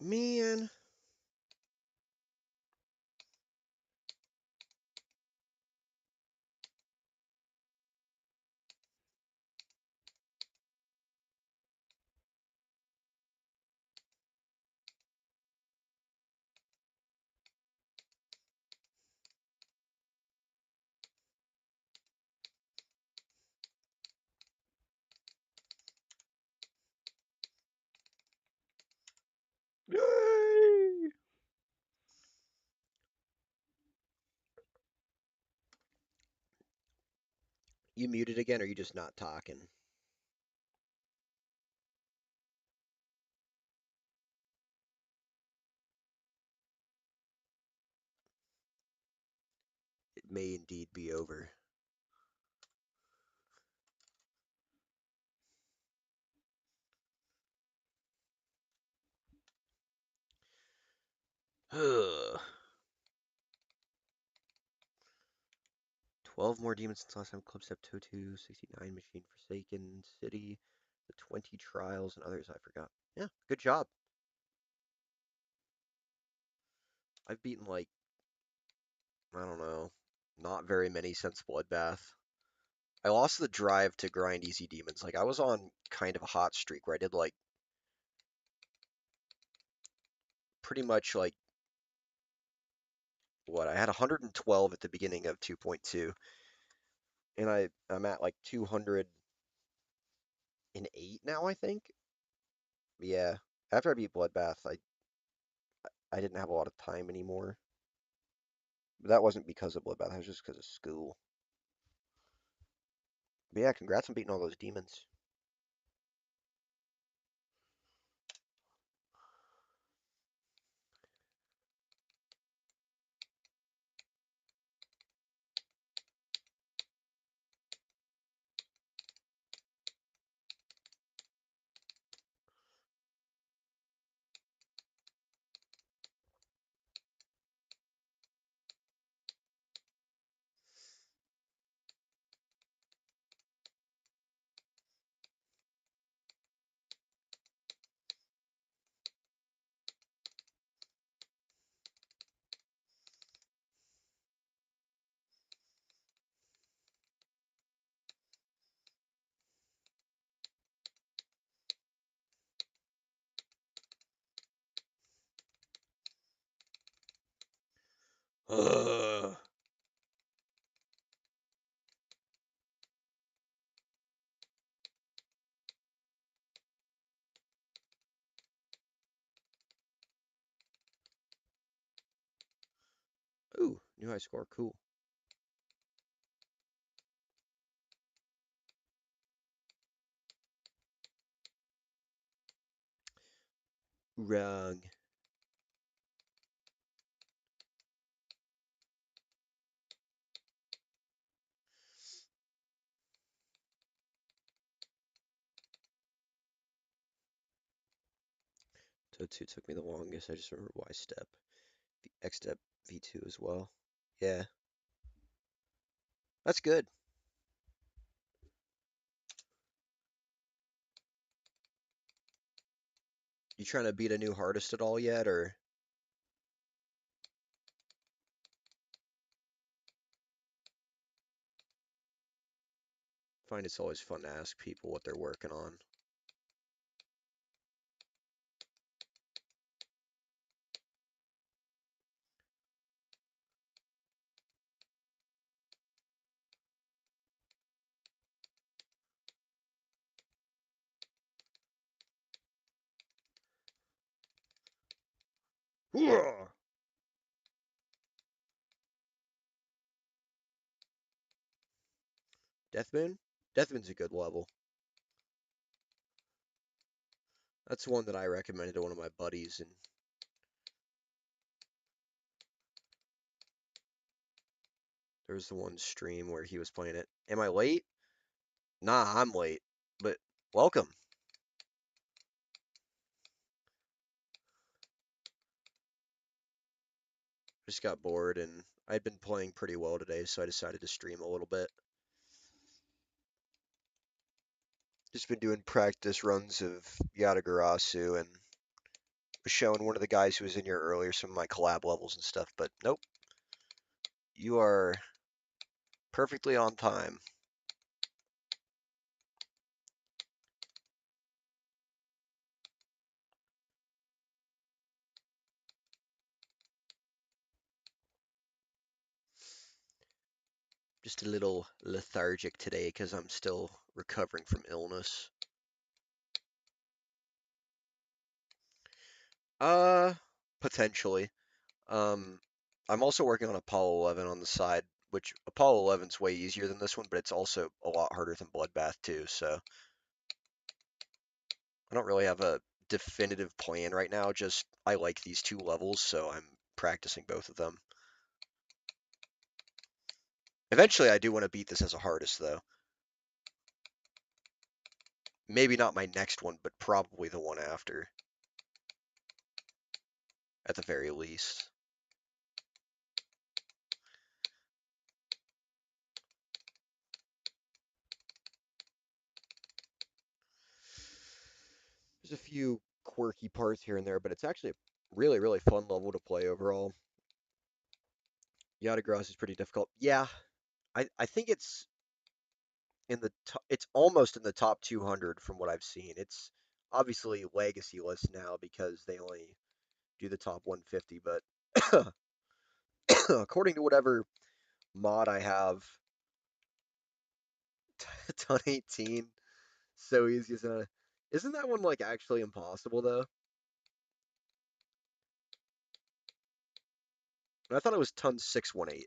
Man. Yay! You muted again, or you just not talking? It may indeed be over. Ugh. 12 more demons since last time. Club Step Totu, 69 Machine Forsaken City, the 20 Trials, and others I forgot. Yeah, good job. I've beaten like, I don't know, not very many since Bloodbath. I lost the drive to grind easy demons. Like, I was on kind of a hot streak where I did like pretty much like what I had 112 at the beginning of 2.2, and I'm at like 208 now, I think. Yeah, after I beat Bloodbath, I didn't have a lot of time anymore. But that wasn't because of Bloodbath. That was just because of school. But yeah, congrats on beating all those demons. Ugh. Ooh, new high score. Cool. Wrong. So 2 took me the longest. I just remember Y step. X step V2 as well. Yeah, that's good. You trying to beat a new hardest at all yet, or find it's always fun to ask people what they're working on? Deathmoon? Deathmoon's a good level. That's one that I recommended to one of my buddies, and there was the one stream where he was playing it. Am I late? Nah, I'm late. But welcome. Just got bored, and I'd been playing pretty well today, so I decided to stream a little bit. Just been doing practice runs of yatagarasu, and was showing one of the guys who was in here earlier some of my collab levels and stuff, but nope. You are perfectly on time. Just a little lethargic today because I'm still recovering from illness. Uh, Potentially. Um, I'm also working on Apollo 11 on the side, which Apollo 11's way easier than this one, but it's also a lot harder than Bloodbath too, so I don't really have a definitive plan right now, just I like these two levels, so I'm practicing both of them. Eventually, I do want to beat this as a hardest, though. Maybe not my next one, but probably the one after, at the very least. There's a few quirky parts here and there, but it's actually a really, really fun level to play overall. Yatagarasu is pretty difficult. Yeah, I think it's almost in the top 200 from what I've seen. It's obviously legacy list now because they only do the top 150, but according to whatever mod I have, ton 18, so easy as a. Isn't that one like actually impossible though? I thought it was ton 618,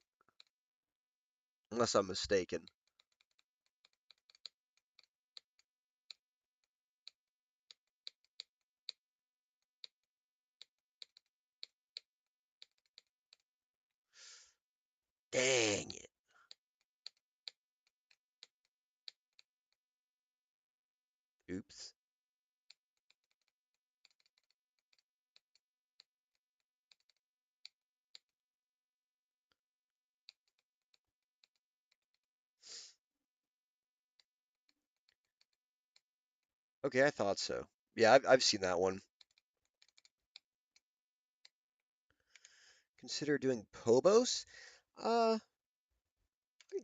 unless I'm mistaken. Dang it. Oops. Okay, I thought so. Yeah, I've seen that one. Consider doing Pobos? I'd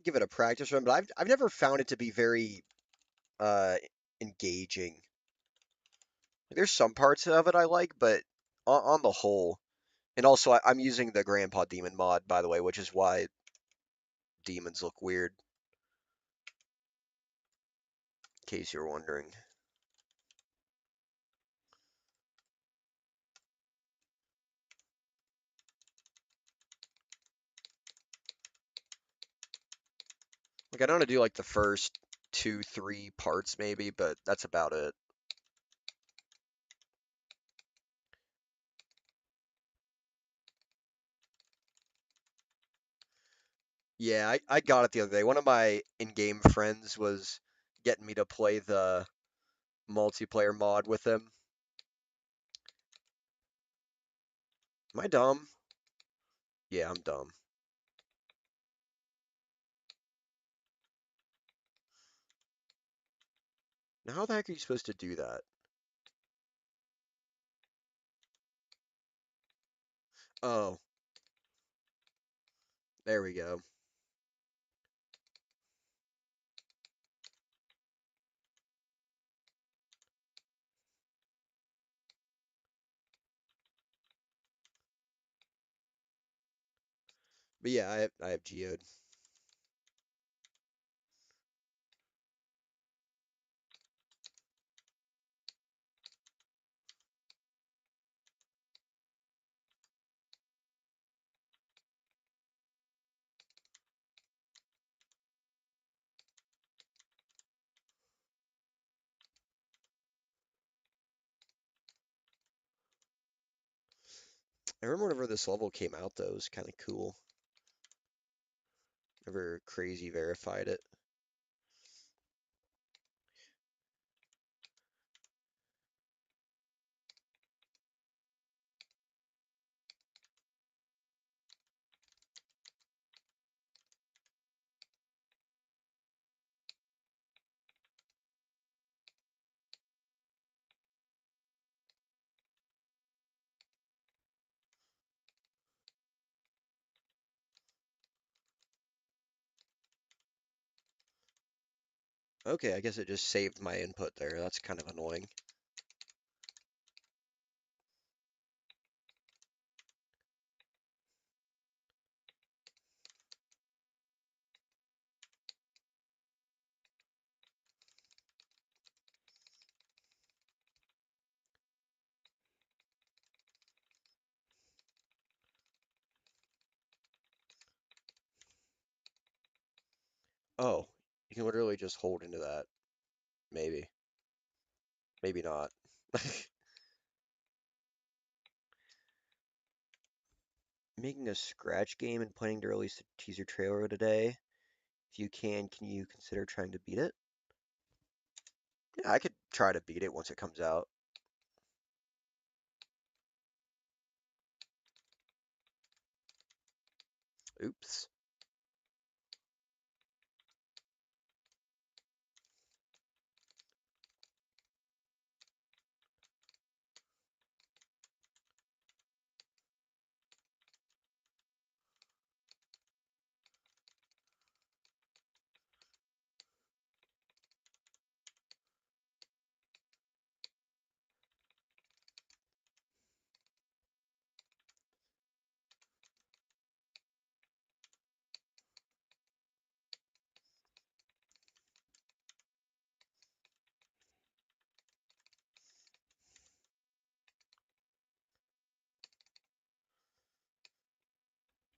give it a practice run, but I've never found it to be very uh engaging. There's some parts of it I like, but on the whole, and also I'm using the Grandpa Demon mod, by the way, which is why demons look weird, in case you're wondering. Like I don't want to do like the first two, three parts maybe, but that's about it. Yeah, I got it the other day. One of my in-game friends was getting me to play the multiplayer mod with him. Am I dumb? Yeah, I'm dumb. Now how the heck are you supposed to do that? Oh, there we go. But yeah, I have geode. I remember whenever this level came out, though, it was kind of cool. Never crazy verified it. Okay, I guess it just saved my input there. That's kind of annoying. Oh, you can literally just hold into that. Maybe. Maybe not. Making a scratch game and planning to release a teaser trailer today. If you can you consider trying to beat it? Yeah, I could try to beat it once it comes out. Oops.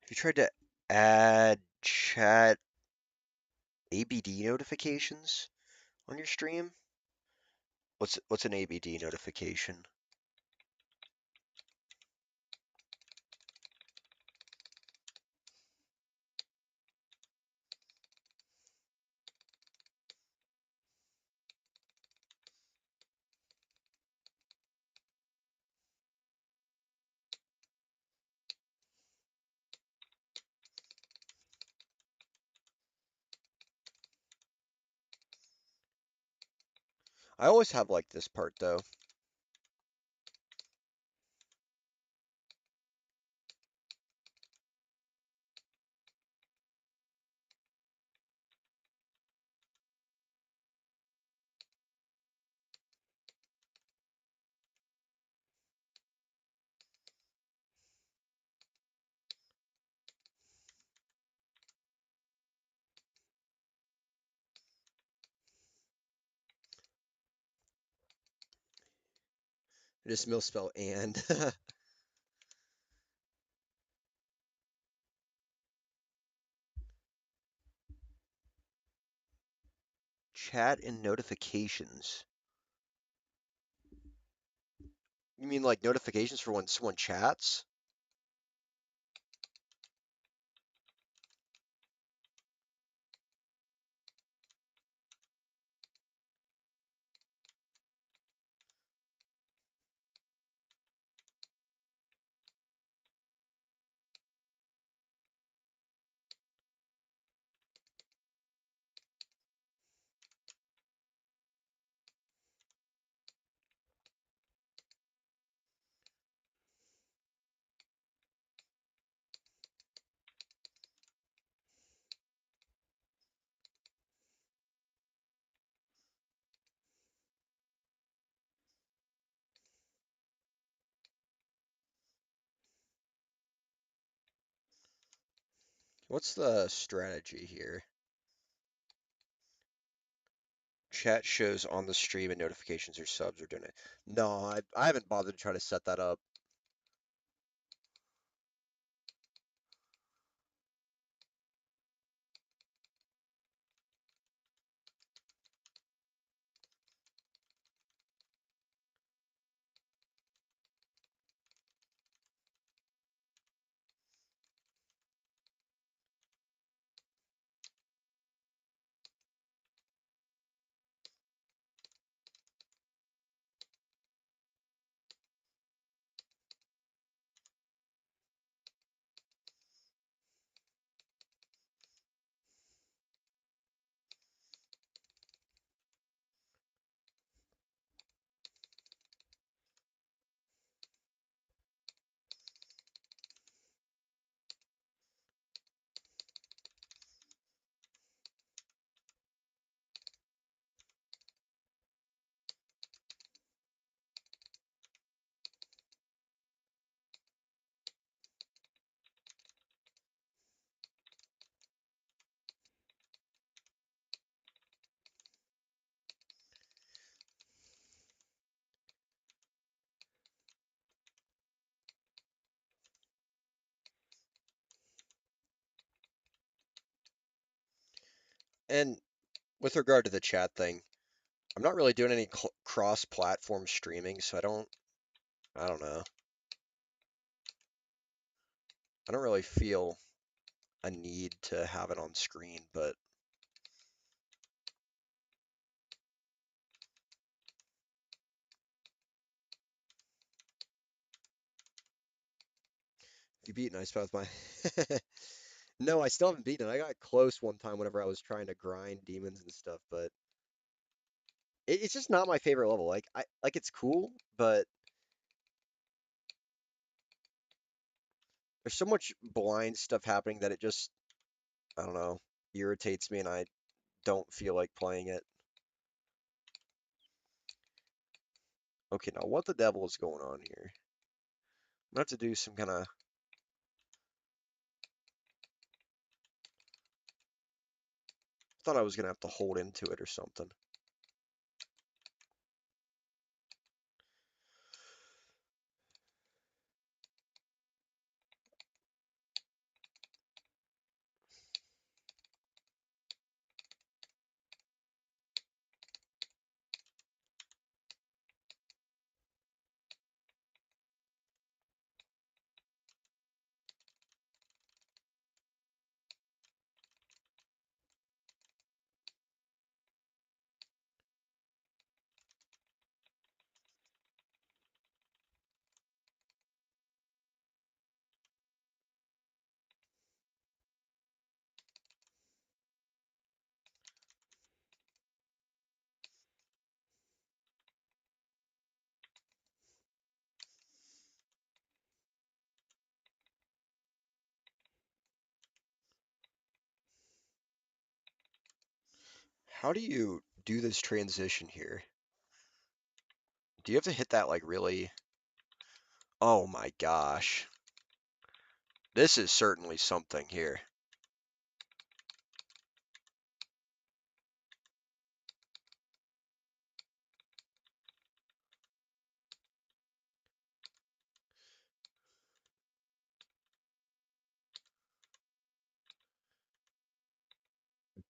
Have you tried to add chat ABD notifications on your stream? What's an ABD notification? I always have like this part though. I just misspell and. Chat and notifications. You mean like notifications for when someone chats? What's the strategy here? Chat shows on the stream and notifications or subs are doing it. No, I haven't bothered to try to set that up. And with regard to the chat thing, I'm not really doing any cross-platform streaming, so I don't know. I don't really feel a need to have it on screen, but if you beat Ice Path, my no, I still haven't beaten it. I got close one time whenever I was trying to grind demons and stuff, but it's just not my favorite level. Like it's cool, but there's so much blind stuff happening that it just I don't know irritates me, and I don't feel like playing it. Okay, now what the devil is going on here? I'm gonna have to do some kind of. Thought I was gonna have to hold into it or something. How do you do this transition here? Do you have to hit that like really? Oh my gosh. This is certainly something here.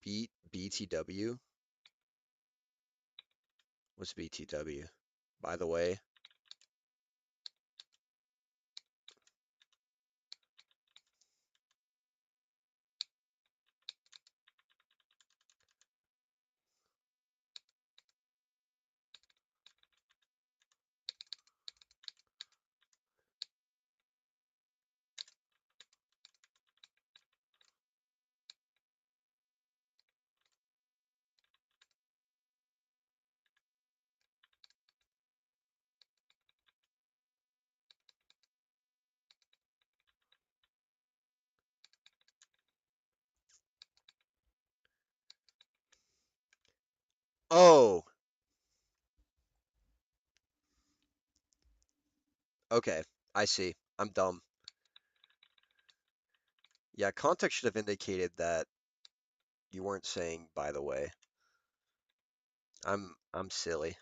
Beat BTW? What's BTW? By the way. Oh, okay. I see. I'm dumb. Yeah, context should have indicated that you weren't saying by the way. I'm silly.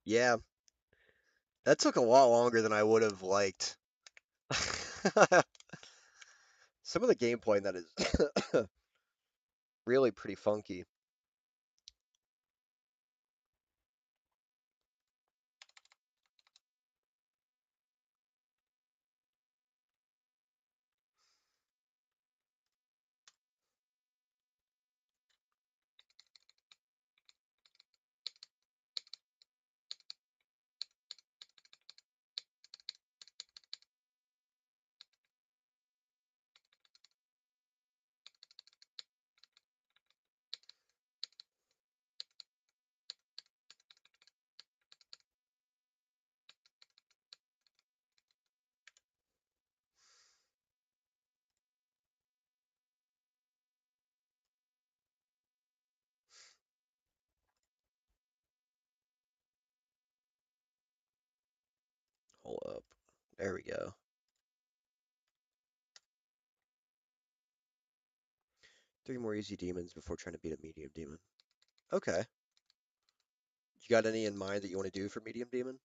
Yeah, that took a lot longer than I would have liked. Some of the gameplay in that is really pretty funky. There we go. 3 more easy demons before trying to beat a medium demon. Okay. You got any in mind that you want to do for medium demon?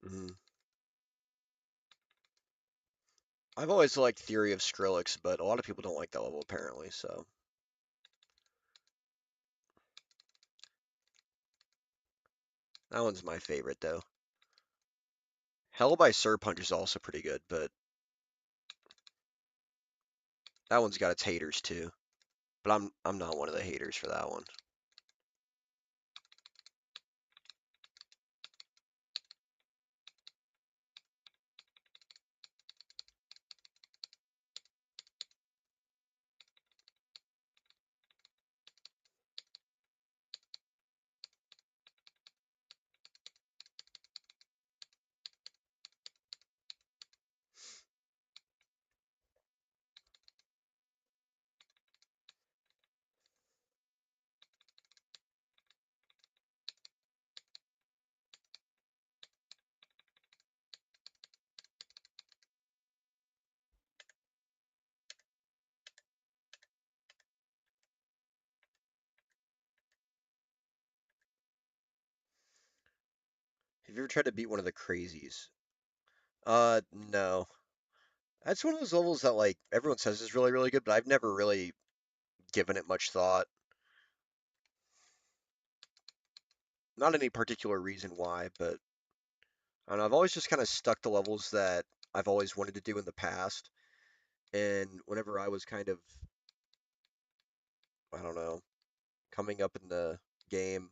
Mm. I've always liked Theory of Skrillex, but a lot of people don't like that level apparently, so. That one's my favorite though. Hell by Punch is also pretty good, but that one's got its haters too. But I'm not one of the haters for that one. Have you ever tried to beat one of the crazies? No. That's one of those levels that like everyone says is really, really good, but I've never really given it much thought. Not any particular reason why, but I don't know, I've always just kind of stuck to levels that I've always wanted to do in the past. And whenever I was kind of, I don't know, coming up in the game,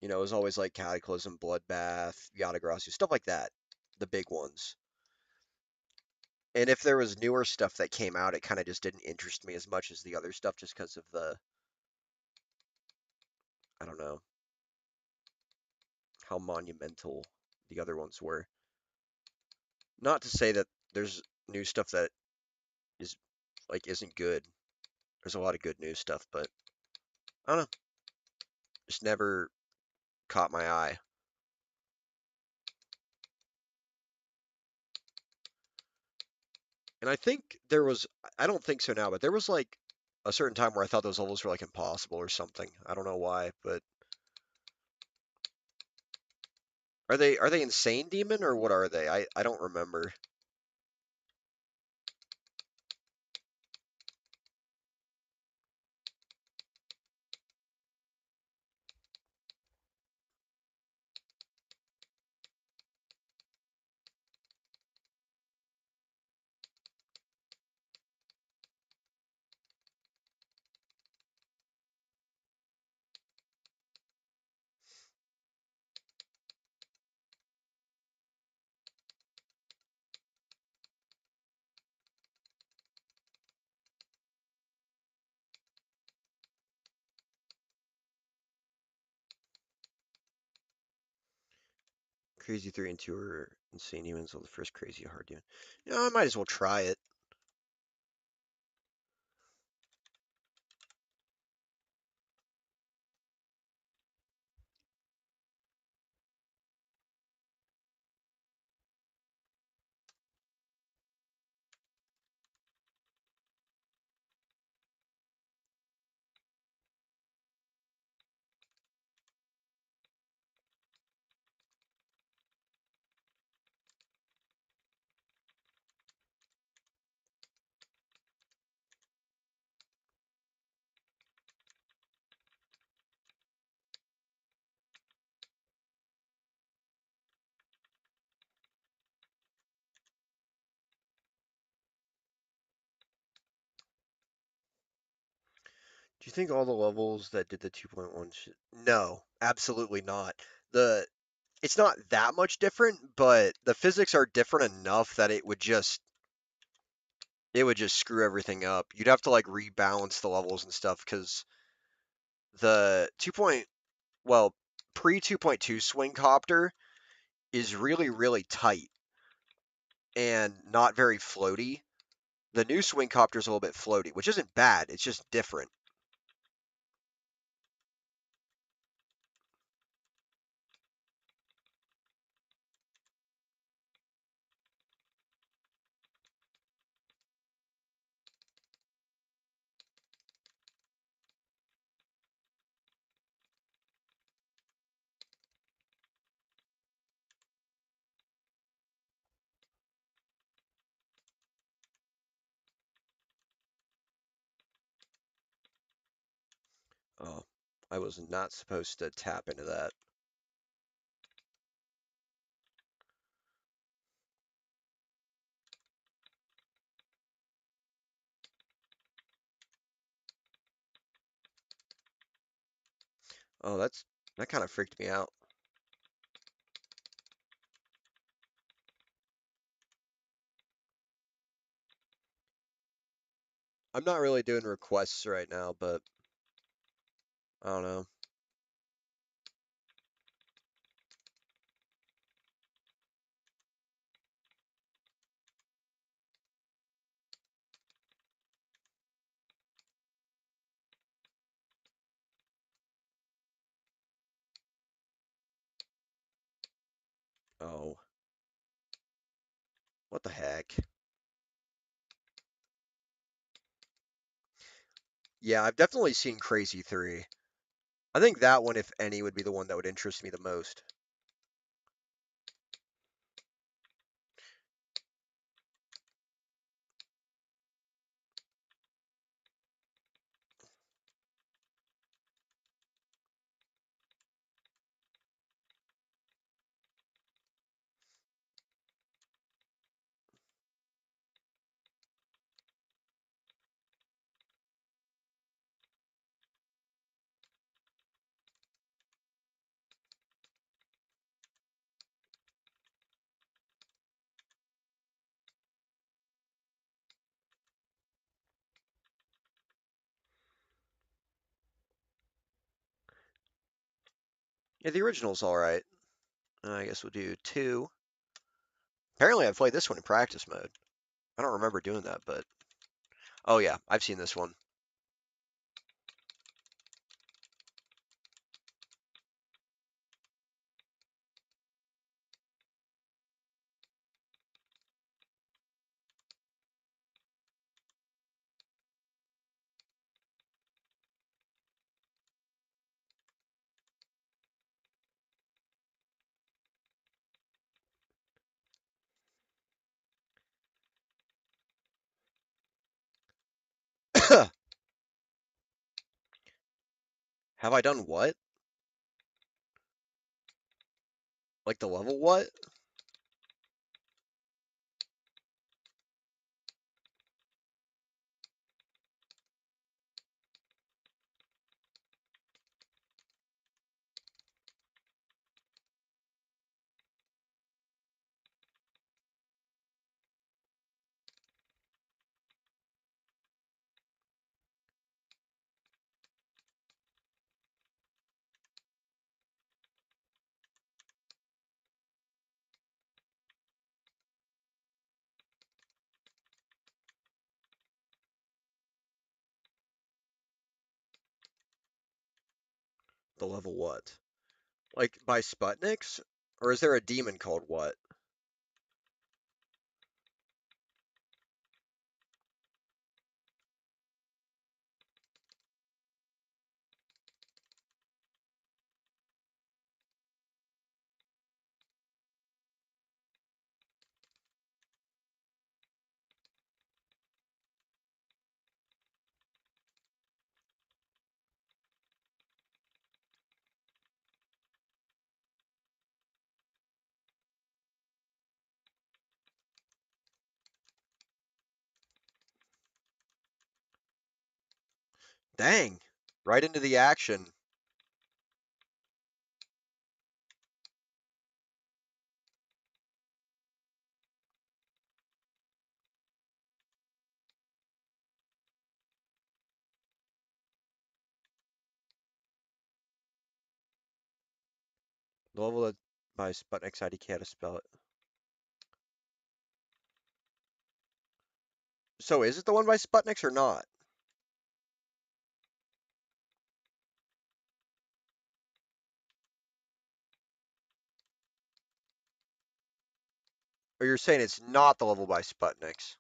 it was always like Cataclysm, Bloodbath, Yatagarasu, stuff like that, the big ones. And if there was newer stuff that came out, it kind of just didn't interest me as much as the other stuff just because of I don't know, how monumental the other ones were. Not to say that there's new stuff that is like isn't good. There's a lot of good new stuff, but I don't know, just never caught my eye. And I think there was, I don't think so now, but there was like a certain time where I thought those levels were like impossible or something. I don't know why, but are they insane demon or what are they? I don't remember. Crazy 3 and 2 are insane demons on the first crazy hard demon. I might as well try it. Do you think all the levels that did the 2.1 should... No, absolutely not. The It's not that much different, but the physics are different enough that it would just screw everything up. You'd have to like rebalance the levels and stuff because the 2. Well, pre 2.2 swing copter is really really tight and not very floaty. The new swing copter is a little bit floaty, which isn't bad. It's just different. Oh, I was not supposed to tap into that. Oh, that kind of freaked me out. I'm not really doing requests right now, but I don't know. Oh, what the heck? Yeah, I've definitely seen Crazy 3. I think that one, if any, would be the one that would interest me the most. Yeah, the original's alright. I guess we'll do 2. Apparently, I played this one in practice mode. I don't remember doing that, but... Oh yeah, I've seen this one. Have I done what? Like the level what? The level what? Like by Sputniks? Or is there a demon called what? Dang. Right into the action. The level that by Sputnik's ID can't spell it. So is it the one by Sputnik's or not? Or you're saying it's not the level by Sputnik's?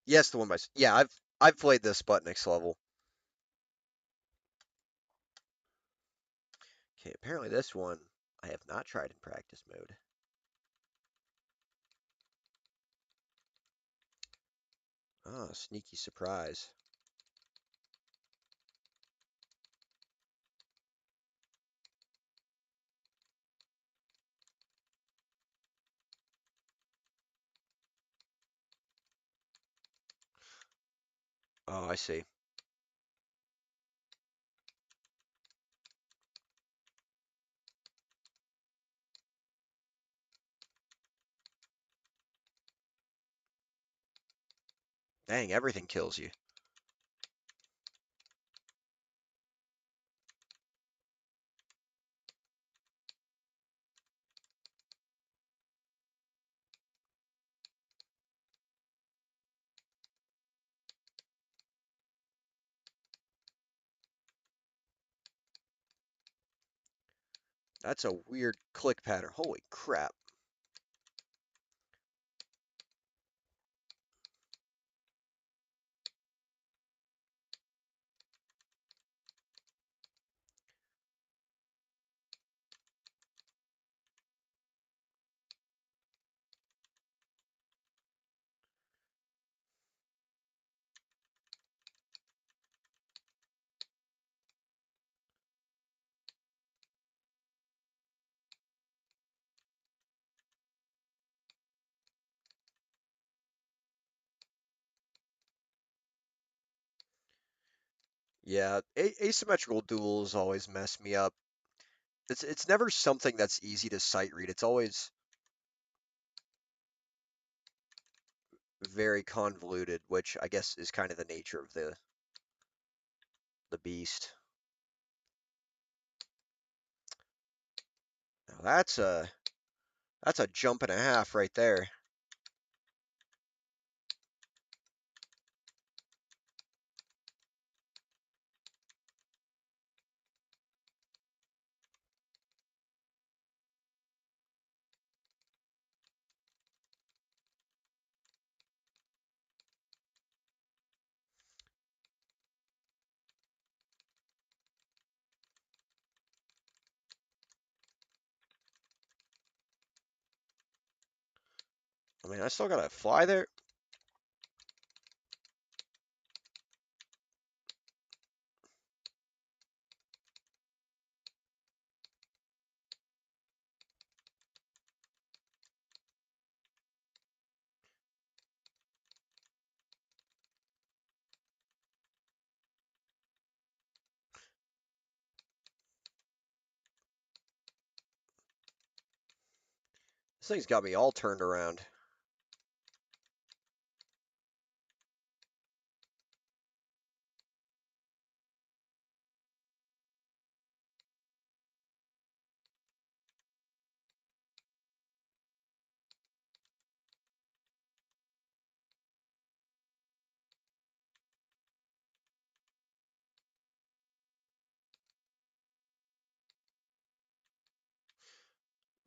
Yes, the one by. Yeah, I've played this Sputnik's level. Okay, apparently this one I have not tried in practice mode. Ah, sneaky surprise. Oh, I see. Dang, everything kills you. That's a weird click pattern. Holy crap. Yeah, asymmetrical duels always mess me up. It's never something that's easy to sight read. It's always very convoluted, which I guess is kind of the nature of the beast. Now that's a jump and a half right there. I mean, I still gotta fly there. This thing's got me all turned around.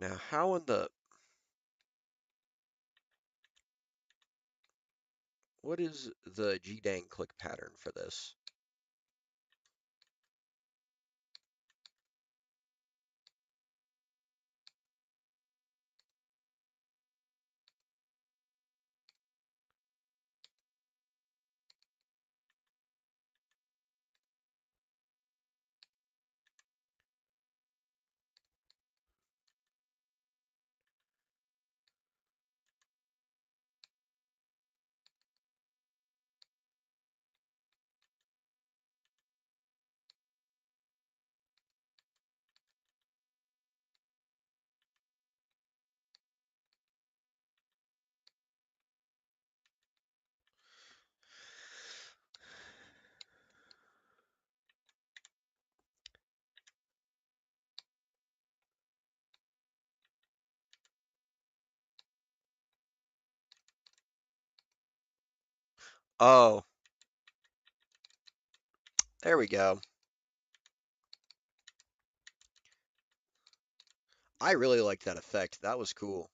Now, how in the... What is the G-dang click pattern for this? Oh, there we go. I really liked that effect. That was cool.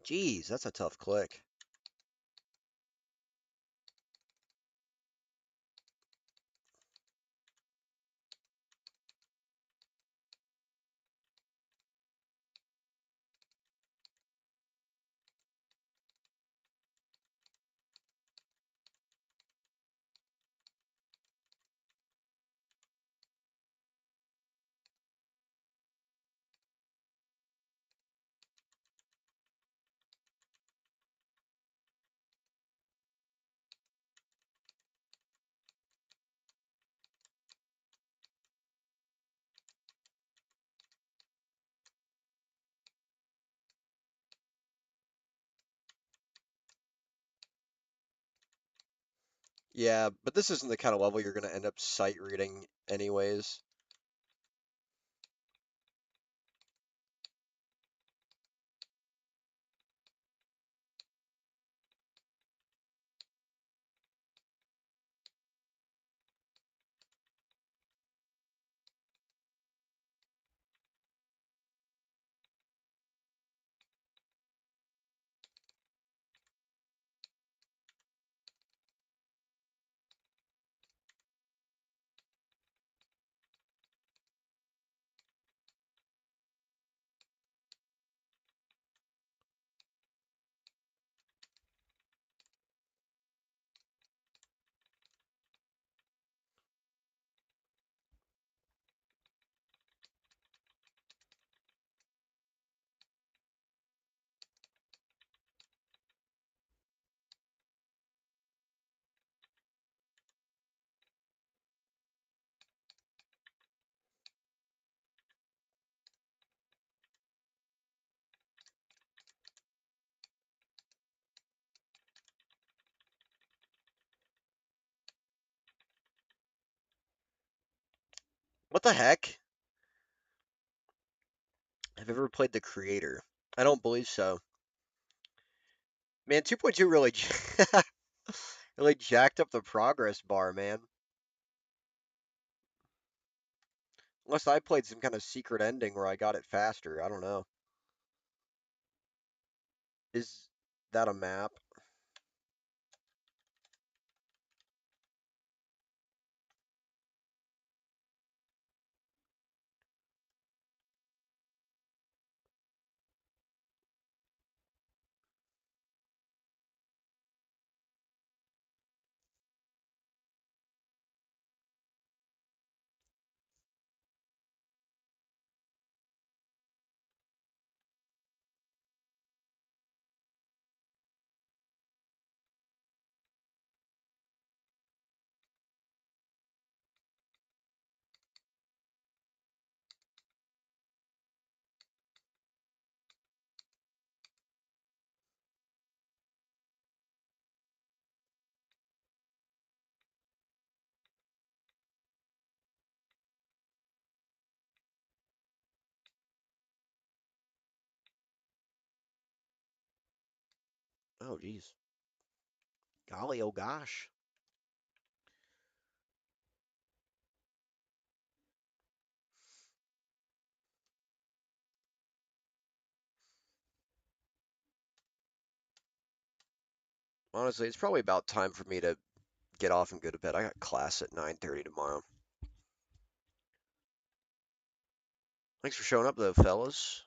Jeez, that's a tough click. Yeah, but this isn't the kind of level you're going to end up sight reading anyways. What the heck? Have you ever played The Creator? I don't believe so. Man, 2.2 really really jacked up the progress bar, man. Unless I played some kind of secret ending where I got it faster. I don't know. Is that a map? Oh, geez. Golly, oh gosh. Honestly, it's probably about time for me to get off and go to bed. I got class at 9:30 tomorrow. Thanks for showing up, though, fellas.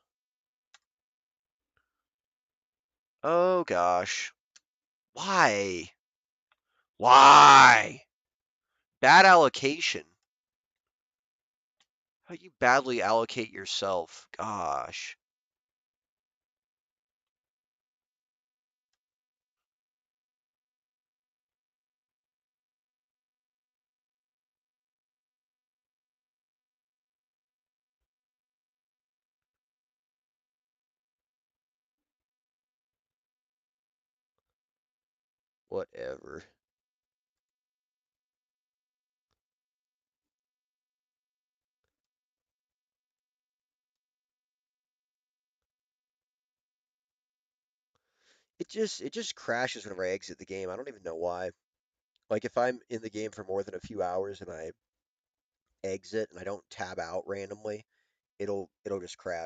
Oh gosh. Why? Why? Bad allocation. How you badly allocate yourself? Gosh. Whatever. It just crashes whenever I exit the game. I don't even know why. Like if I'm in the game for more than a few hours and I exit and I don't tab out randomly, it'll just crash.